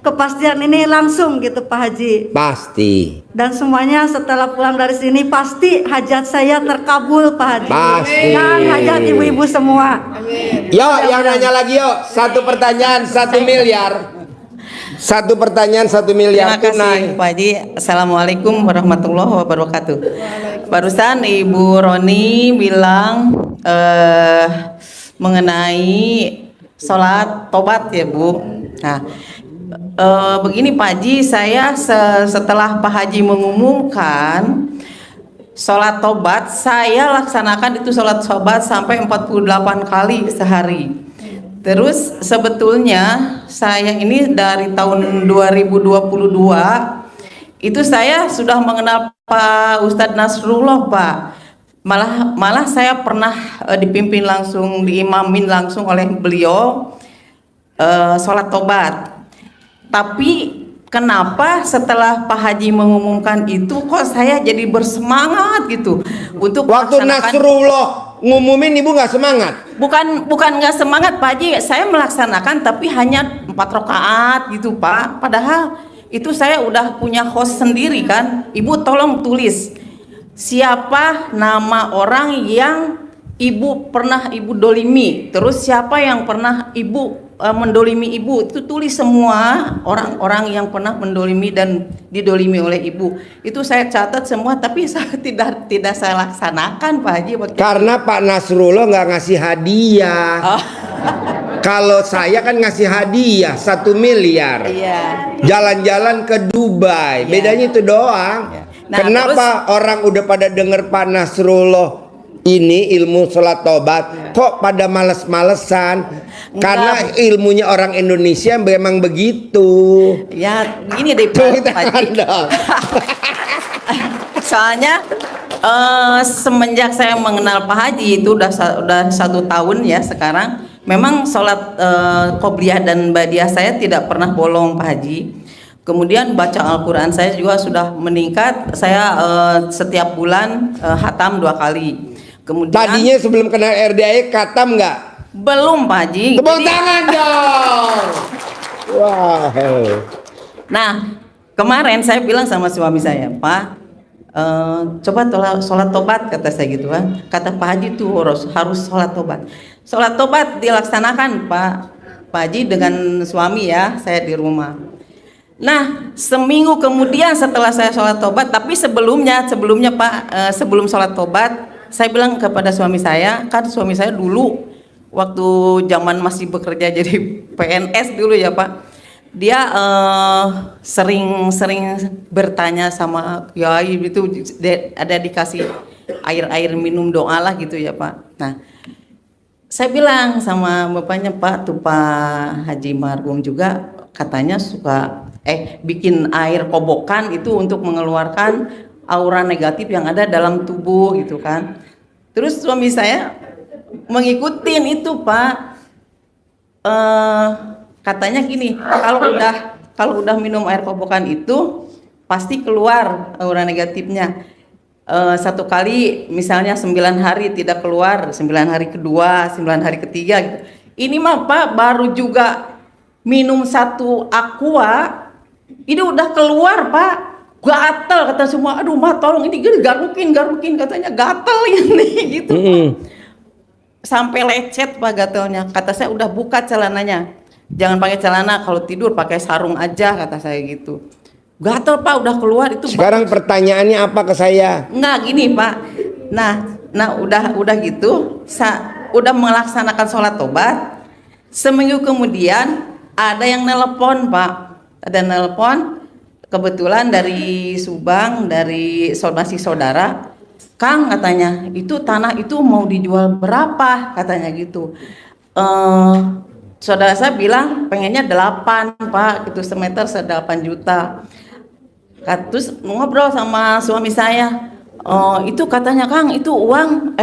kepastian ini langsung gitu Pak Haji. Pasti. Dan semuanya setelah pulang dari sini pasti hajat saya terkabul Pak Haji. Pasti. Dan hajat ibu-ibu semua. Yo, yang nanya lagi yo. Satu pertanyaan 1 miliar. Satu pertanyaan 1 miliar Terima tunai. kasih Pak Haji. Assalamualaikum warahmatullahi wabarakatuh. Barusan Ibu Roni bilang mengenai sholat tobat ya Bu. Nah begini Pak Haji, saya setelah Pak Haji mengumumkan sholat tobat saya laksanakan itu sholat tobat sampai 48 kali sehari. Terus sebetulnya saya ini dari tahun 2022 itu saya sudah mengenal Pak Ustadz Nasrullah, Pak. Malah saya pernah dipimpin langsung, diimamin langsung oleh beliau sholat tobat. Tapi kenapa setelah Pak Haji mengumumkan itu kok saya jadi bersemangat gitu untuk Waktu melaksanakan. Nasrullah ngumumin ibu nggak semangat? Bukan nggak semangat Pak Haji, saya melaksanakan tapi hanya 4 rakaat gitu Pak. Padahal itu saya udah punya host sendiri kan. Ibu tolong tulis siapa nama orang yang ibu pernah ibu dolimi, terus siapa yang pernah ibu mendolimi ibu, itu tulis semua orang-orang yang pernah mendolimi dan didolimi oleh ibu. Itu saya catat semua, tapi saya tidak saya laksanakan Pak Haji. Karena Pak Nasrullah nggak ngasih hadiah. Oh. Kalau saya kan ngasih hadiah 1 miliar. Iya. Jalan-jalan ke Dubai. Iya. Bedanya itu doang. Iya. Nah, Kenapa orang udah pada denger Pak Nasrullah ini ilmu sholat tobat, kok pada males-malesan? Karena ilmunya orang Indonesia memang begitu. Ya, gini deh Tuh, Pak Haji. Soalnya semenjak saya mengenal Pak Haji itu udah 1 tahun ya sekarang. Memang sholat qobliyah dan badiah saya tidak pernah bolong Pak Haji. Kemudian baca Al-Quran saya juga sudah meningkat. Saya setiap bulan hatam 2 kali. Kemudian Tadinya sebelum kenal RDAE katam nggak? belum Pak Haji. Tepuk tangan dong. Wah. Nah, kemarin saya bilang sama suami saya, Pak, coba sholat tobat, kata saya gitu kan. Kata Pak Haji tuh harus sholat tobat. Sholat tobat dilaksanakan Pak Haji dengan suami ya, saya di rumah. Nah, seminggu kemudian setelah saya sholat tobat, tapi sebelumnya Pak, sebelum sholat tobat, saya bilang kepada suami saya, kan suami saya dulu waktu zaman masih bekerja jadi PNS dulu ya Pak, dia sering bertanya sama kiai itu, ada dikasih air minum doa lah gitu ya Pak. Nah, saya bilang sama bapaknya, Pak, tuh Pak Haji Marhum juga katanya suka bikin air kobokan itu untuk mengeluarkan aura negatif yang ada dalam tubuh gitu kan. Terus suami saya mengikutin itu Pak, katanya gini, kalau udah minum air kobokan itu pasti keluar aura negatifnya. 1 kali misalnya 9 hari tidak keluar, 9 hari kedua, 9 hari ketiga gitu. Ini mah Pak baru juga minum 1 aqua ini udah keluar Pak, gatal kata semua. Aduh mah tolong ini garukin katanya gatal ini gitu. Sampai lecet Pak gatelnya. Kata saya udah buka celananya, jangan pakai celana, kalau tidur pakai sarung aja kata saya gitu. Gatal Pak udah keluar itu. Sekarang pertanyaannya apa ke saya? Nggak gini Pak. Nah udah gitu, udah melaksanakan sholat tobat. Seminggu kemudian ada yang nelpon Pak. Ada nelpon kebetulan dari Subang, dari masih saudara. Kang katanya, itu tanah itu mau dijual berapa katanya gitu. Saudara saya bilang pengennya 8 Pak, itu semeter 8 juta. Terus ngobrol sama suami saya, itu katanya Kang, itu uang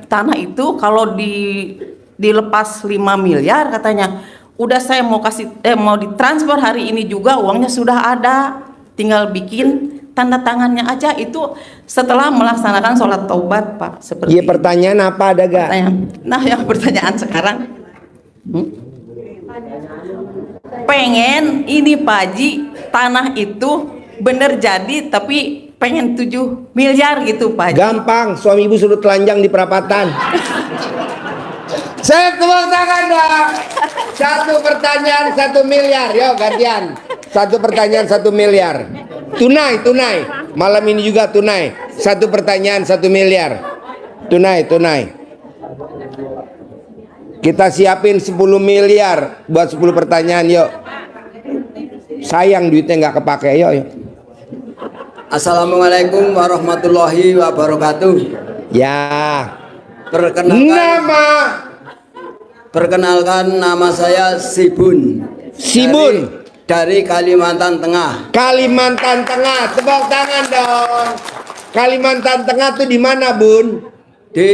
tanah itu kalau dilepas 5 miliar katanya, udah saya mau ditransfer hari ini juga, uangnya sudah ada, tinggal bikin tanda tangannya aja. Itu setelah melaksanakan sholat taubat Pak. Seperti Iya, pertanyaan apa ada gak? Nah yang pertanyaan sekarang, pengen ini Pak Haji, tanah itu bener jadi tapi pengen 7 miliar gitu Pak Haji. Gampang, suami ibu suruh telanjang di perapatan. Saya tepuk tangan dong. 1 pertanyaan 1 miliar. Yo gantian. 1 pertanyaan 1 miliar. Tunai. Malam ini juga tunai. 1 pertanyaan 1 miliar. Tunai. Kita siapin 10 miliar buat 10 pertanyaan yuk. Sayang duitnya nggak kepake, yuk. Assalamualaikum warahmatullahi wabarakatuh. Ya. Perkenalkan nama saya Sibun. Sibun dari Kalimantan Tengah. Kalimantan Tengah, tepuk tangan dong. Kalimantan Tengah tuh di mana, Bun? Di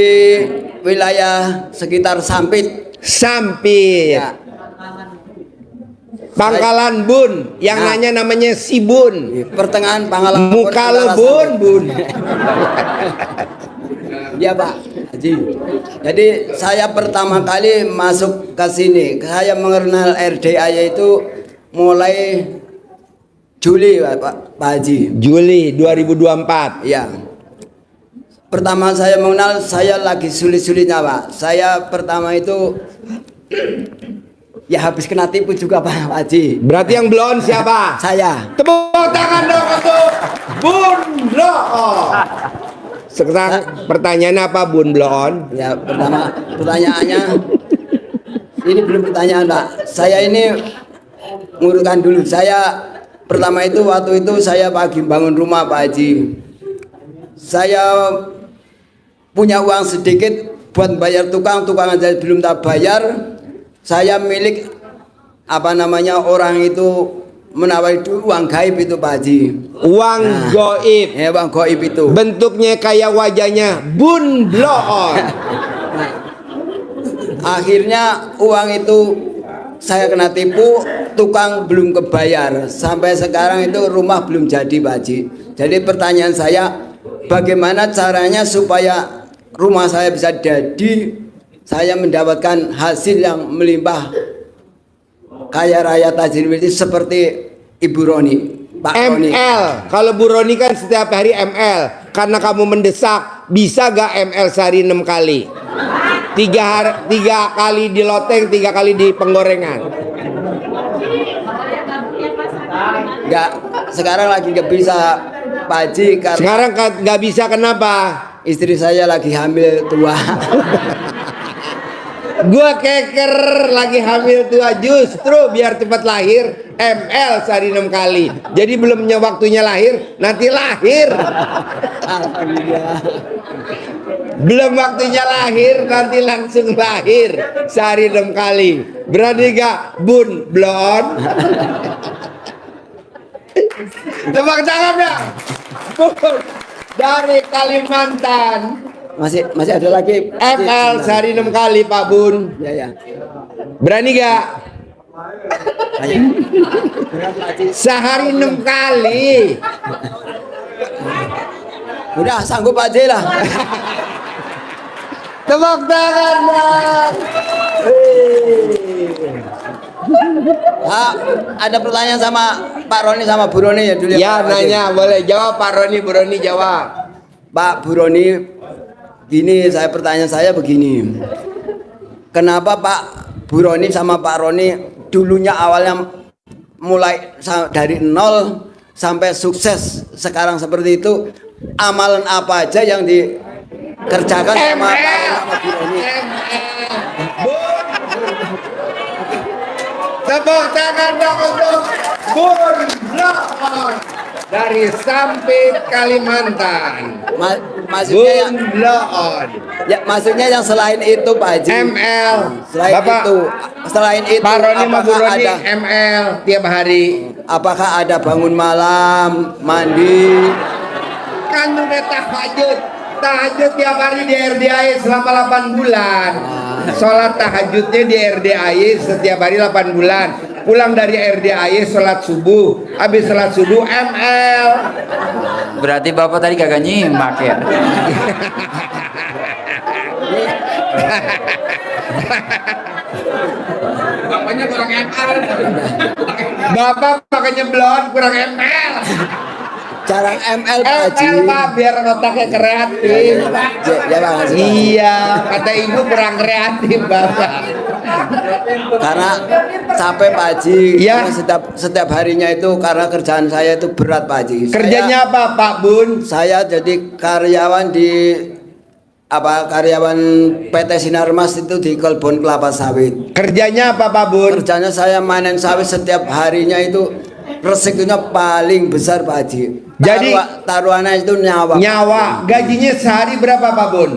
wilayah sekitar Sampit. Sampit. Ya. Pangkalan Bun, yang nanya namanya Sibun. Pertengahan Pangkalan Muka lo Bun, Bun. Ya Pak Haji. Jadi saya pertama kali masuk ke sini, saya mengenal RDAY itu mulai Juli Pak Haji. Juli 2024. Ya. Pertama saya mengenal, saya lagi sulit-sulitnya Pak. Saya pertama itu ya habis kena tipu juga Pak Haji. Berarti yang belum siapa? Saya. Tepuk tangan dong untuk Bun Bloon. Sekarang pertanyaannya apa Bun Bloon? Ya pertama pertanyaannya ini belum pertanyaan Pak. Saya ini ngurutkan dulu. Saya pertama itu waktu itu saya pagi bangun rumah Pak Haji. Saya punya uang sedikit buat bayar tukang aja belum tak bayar. Saya milik apa namanya orang itu menawari uang gaib itu Pak Haji. Uang goib. Ya uang goib itu. Bentuknya kayak wajahnya Bun Bloon. Akhirnya uang itu saya kena tipu, tukang belum kebayar. Sampai sekarang itu rumah belum jadi Pak Haji. Jadi pertanyaan saya, bagaimana caranya supaya rumah saya bisa jadi, saya mendapatkan hasil yang melimpah kaya raya tajir seperti Ibu Roni, Pak Roni. ML. Kalau Bu Roni kan setiap hari ML. Karena kamu mendesak, bisa gak ML sehari 6 kali? 3 kali di loteng, 3 kali di penggorengan. Enggak, sekarang lagi nggak bisa Pak Haji karena sekarang nggak bisa kenapa? Istri saya lagi hamil tua. Gua keker lagi hamil tua, justru biar cepat lahir ML sehari 6 kali. Jadi belumnya waktunya lahir, nanti lahir. Alhamdulillah. Belum waktunya lahir, nanti langsung lahir sehari 6 kali. Berani gak Bun Bloon? Tepuk tangan ya. Dari Kalimantan. Masih ada lagi ML sehari 6 kali Pak Bun. Ya ya. Berani gak? Sehari 6 kali. Udah sanggup aja lah. Tepuk tangan dong. Ada pertanyaan sama Pak Roni sama Bu Roni ya dulu. Ya nanya boleh jawab Pak Roni, Bu Roni jawab. Pak Bu Roni, gini pertanyaan saya begini. Kenapa Pak Bu Roni sama Pak Roni dulunya awalnya mulai dari nol sampai sukses sekarang seperti itu, amalan apa aja yang dikerjakan sama Bu Roni? Tepuk tangan dong untuk Bun Bloon dari Sampit Kalimantan. Maksudnya Bun Bloon. Ya maksudnya yang selain itu Pak Haji. ML. Selain Bapak, itu, selain itu Pak Roni sama Bu Roni ada ML tiap hari. apakah ada bangun malam, mandi? Kan udah tahajud. Tahajud tiap hari di RDAY selama 8 bulan. Sholat tahajudnya di RDAY setiap hari 8 bulan. Pulang dari RDAY sholat subuh. Habis sholat subuh ML. Berarti Bapak tadi kagak nyimak ya. Bapaknya kurang ML. Bapak makanya belum kurang ML. Jarang ML Pak Haji. ML Pak biar otaknya kreatif. Ya Pak Haji. Iya, kata ibu kurang kreatif Bapak. Karena capek Pak Haji. Ya. Karena setiap harinya itu karena kerjaan saya itu berat Pak Haji. Kerjanya apa Pak Bun? Saya jadi karyawan di karyawan PT Sinarmas itu di kebun kelapa sawit. Kerjanya apa Pak Bun? Kerjanya saya manen sawit setiap harinya itu rezekinya paling besar Pak Haji. Jadi taruhannya itu nyawa. nyawa. Gajinya sehari berapa Pak Bun?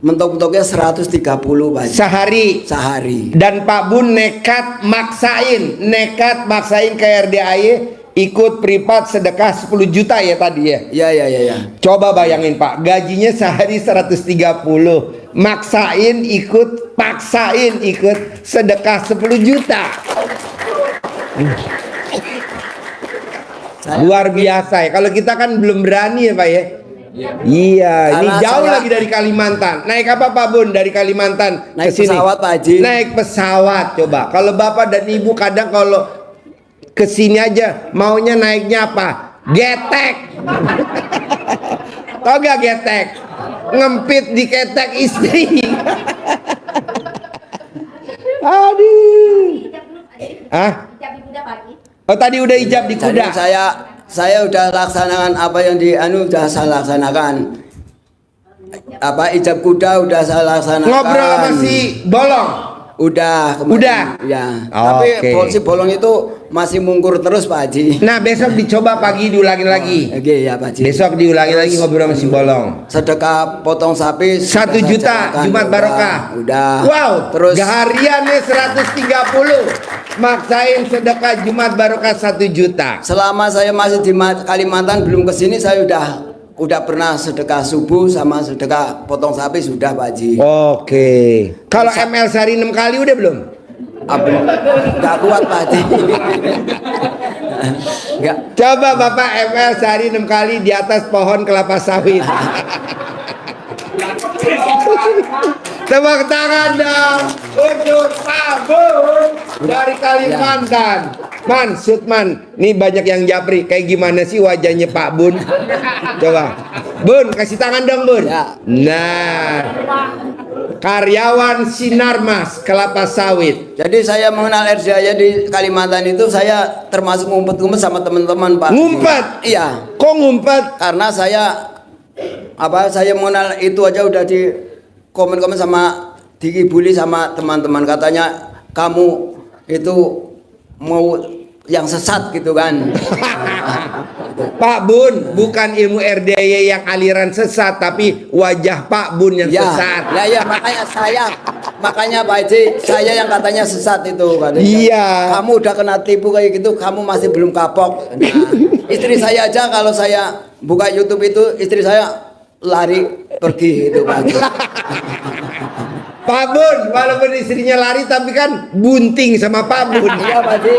Mentok-mentoknya 130 Pak Haji. Sehari. Dan Pak Bun nekat maksain ke RDAY ikut privat sedekah 10 juta ya tadi ya. Iya. Coba bayangin Pak, gajinya sehari 130, paksain ikut sedekah 10 juta. Luar biasa ya. Kalau kita kan belum berani ya Pak ya. Iya, ini Karena jauh saya- lagi dari Kalimantan. Naik apa Pak Bun dari Kalimantan ke Naik sini? pesawat, Pak Haji. Naik pesawat coba. Kalau Bapak dan Ibu kadang kalau ke sini aja maunya naiknya apa? Getek. Tau gak getek? Ngempit di ketek istri. Aduh. Ah? Oh tadi udah ijab di Jadi kuda. saya udah laksanakan apa yang udah saya laksanakan. Apa ijab kuda udah saya laksanakan. Ngobrol sama si Bolong. Udah. Ya. Oke. Tapi si bolong itu masih mungkur terus Pak Haji. Nah besok dicoba pagi diulangin lagi. Oke ya Pak Haji. Besok diulangi lagi ngobrol sama si Bolong. Sedekah potong sapi 1 sudah juta saya jalankan. Jumat Barokah. Udah. Wow. Terus hariannya 130. Maksain sedekah Jumat Barokah 1 juta. selama saya masih di Kalimantan belum kesini saya udah pernah sedekah subuh sama sedekah potong sapi sudah Pak Haji. Oke. Kalau ML sehari 6 kali udah belum? Nggak kuat Pak Haji. Nggak. Coba Bapak ML sehari 6 kali di atas pohon kelapa sawit. Tepuk tangan dong untuk Pak Bun dari Kalimantan. Man, Sutman, nih banyak yang japri. Kayak gimana sih wajahnya Pak Bun? Coba, Bun, kasih tangan dong Bun. Ya. Nah, karyawan Sinarmas kelapa sawit. Jadi saya mengenal RDAY di Kalimantan itu saya termasuk ngumpet-ngumpet sama teman-teman Pak. Ngumpet? Iya. Kok ngumpet? Karena saya mengenal itu aja udah di komen-komen sama dibully sama teman-teman, katanya kamu itu mau yang sesat gitu kan. Pak Bun, bukan ilmu RDAY yang aliran sesat, tapi wajah Pak Bun yang sesat. Ya makanya Pak Haji, saya yang katanya sesat itu katanya. Iya. Kamu udah kena tipu kayak gitu, kamu masih belum kapok. Nah, istri saya aja kalau saya buka YouTube itu istri saya lari pergi itu Pak Haji. Pak Bun, walaupun istrinya lari tapi kan bunting sama Pak Bun. Iya Pak Haji.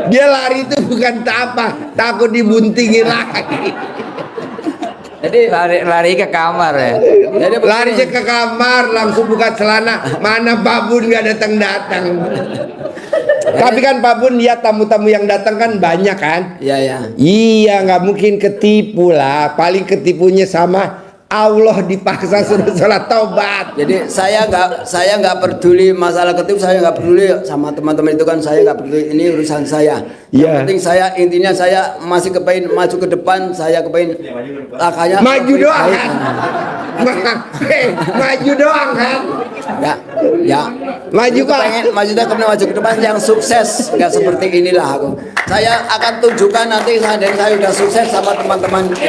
Dia lari itu bukan apa, takut dibuntingin lagi. Jadi Lari ke kamar ya. jadi Lari ke kamar, langsung buka celana. Mana Pak Bun nggak datang-datang. Tapi kan Pak Bun lihat tamu-tamu yang datang kan banyak kan. Iya. Iya, nggak mungkin ketipu lah. Paling ketipunya sama Allah dipaksa suruh sholat taubat. Jadi saya nggak peduli masalah ketipu, saya nggak peduli sama teman-teman itu kan, saya nggak peduli, ini urusan saya. Iya. Yang penting intinya saya masih kepengen maju ke depan, saya kepengen lakanya Maju doang kan? Maju doang kan? Ya. Maju Pak. Maju ke depan yang sukses, nggak seperti inilah aku. Saya akan tunjukkan nanti saya udah sukses sama teman-teman itu.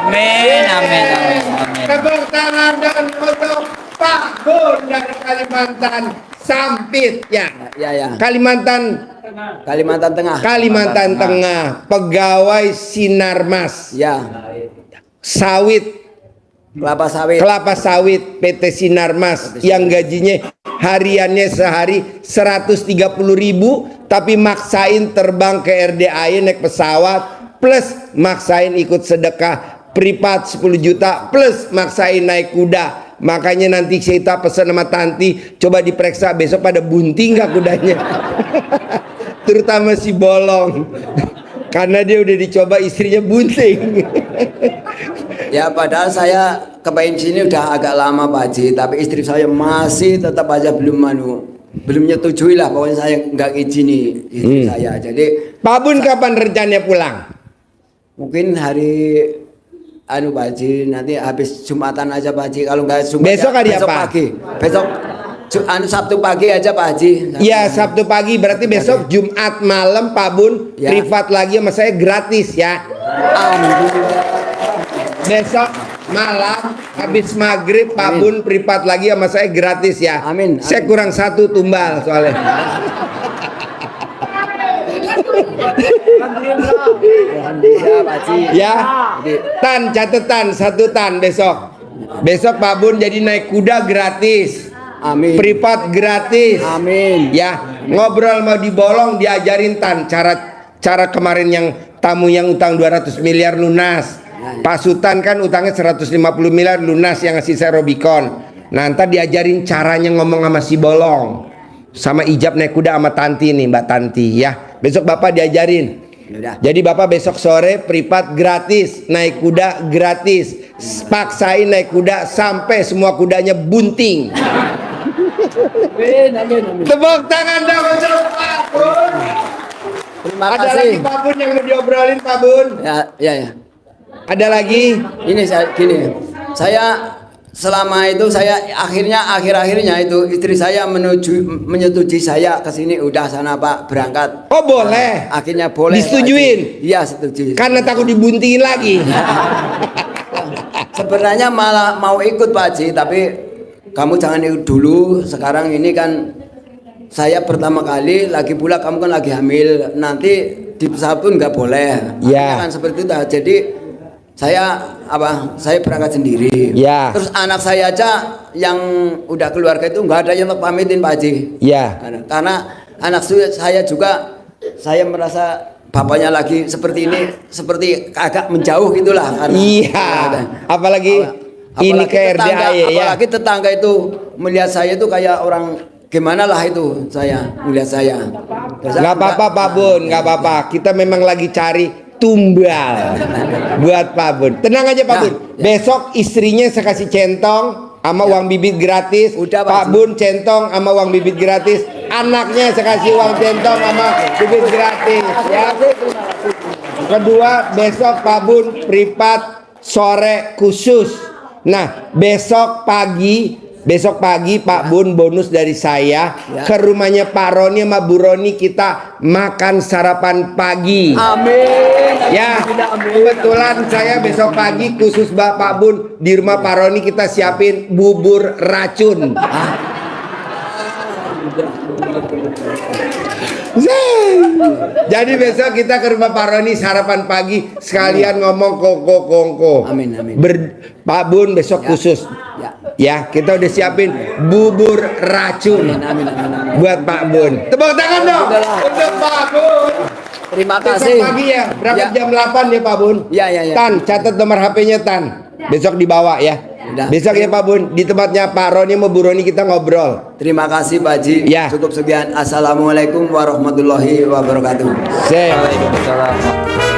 Amin. Tepuk tangan dan untuk Pak Bun dari Kalimantan Sampit ya. Ya. Kalimantan Kalimantan Tengah. pegawai Sinarmas Ya. sawit kelapa sawit PT Sinarmas yang gajinya hariannya sehari 130.000 tapi maksain terbang ke RDAY naik pesawat plus maksain ikut sedekah privat 10 juta plus maksain naik kuda. Makanya nanti kita pesan sama Tanti, coba diperiksa besok pada bunting nggak kudanya. Terutama si Bolong. Karena dia udah dicoba istrinya bunting. Ya padahal saya kepengen sini udah agak lama Pak Haji, tapi istri saya masih tetap aja belum menyetujui lah, pokoknya saya nggak izini istri saya. Jadi Pak Bun kapan rencananya pulang? mungkin hari Pak Haji nanti habis Jumatan aja Pak Haji, kalau nggak Jumat Besok hari besok apa? pagi. Sabtu pagi aja Pak Haji. Ya Sabtu pagi berarti besok Jumat malam Pak Bun Ya. privat lagi sama saya gratis ya. Alhamdulillah. Besok malam habis maghrib Pak Amin. Bun privat lagi sama saya gratis ya. Amin. Saya kurang satu tumbal soalnya. Alhamdulillah Pak Haji. Ya. Tan catatan satu tan besok. Besok Pak Bun jadi naik kuda gratis. Amin. Privat gratis. Amin. Ya, ngobrol mau dibolong diajarin Tan cara kemarin yang tamu yang utang 200 miliar lunas. Pak Sultan kan utangnya 150 miliar lunas yang ngasih saya Robicon. Nah, ntar diajarin caranya ngomong sama si bolong. Sama ijab naik kuda sama Tanti nih, Mbak Tanti ya. Besok Bapak diajarin. Yaudah. Jadi Bapak besok sore privat gratis, naik kuda gratis. Paksain naik kuda sampai semua kudanya bunting. Amin, amin, amin. Tepuk tangan dong untuk Pak Bun. Terima Ada kasih. lagi Pak Bun yang mau diobrolin Pak Bun? Ya. Ada lagi? Ini gini. Saya selama itu akhir-akhirnya itu istri saya menyetujui saya ke sini, udah sana Pak berangkat. Oh boleh. Akhirnya boleh. Disetujuin? Iya, setuju. Karena takut dibuntingin lagi. Sebenarnya malah mau ikut Pak Haji, tapi kamu jangan ikut dulu. Sekarang ini kan saya pertama kali, lagi pula kamu kan lagi hamil, nanti di pesawat pun nggak boleh. Ya. Kan seperti itu. Jadi saya berangkat sendiri. Ya. Terus anak saya aja yang udah keluarga itu nggak ada yang pamitin Pak Haji. Ya. Karena anak saya juga, saya merasa bapaknya lagi seperti ini, seperti agak menjauh gitulah. Iya. Apalagi ini ke RDAY ya. Apalagi tetangga itu melihat saya itu kayak orang gimana lah itu, saya melihat saya. Nggak apa-apa Pak Bun, nggak apa-apa. Kita memang lagi cari tumbal buat Pak Bun. Tenang aja Pak Nah, Bun. ya. Besok istrinya saya kasih centong sama uang bibit gratis. Udah, Pak Pak Haji. Bun centong sama uang bibit gratis. Anaknya saya kasih uang centong sama bibit gratis ya. Kedua, besok Pak Bun privat sore khusus. Nah, besok pagi Pak Bun bonus dari saya Ya. ke rumahnya Pak Roni sama Bu Roni, kita makan sarapan pagi. Amin. Ya, kebetulan saya besok pagi khusus Pak Bun di rumah Pak Roni kita siapin bubur racun. Jadi besok kita ke rumah Pak Roni sarapan pagi sekalian ngomong kongko. Amin, amin. Pak Bun besok khusus. Ya. Ya, kita udah siapin bubur racun Amin, amin, amin. buat Pak Bun. Tepuk tangan dong untuk Pak Bun. Terima Besok kasih. pagi ya, berangkat Ya. jam 8 ya Pak Bun. Ya. Tan, catat nomor HP-nya Tan. Besok dibawa ya. Udah. Besok ya Pak Bun, di tempatnya Pak Roni sama Bu Roni kita ngobrol. Terima kasih Pak Haji. Ya. Cukup sekian. Assalamualaikum warahmatullahi wabarakatuh. Sip. Waalaikumsalam.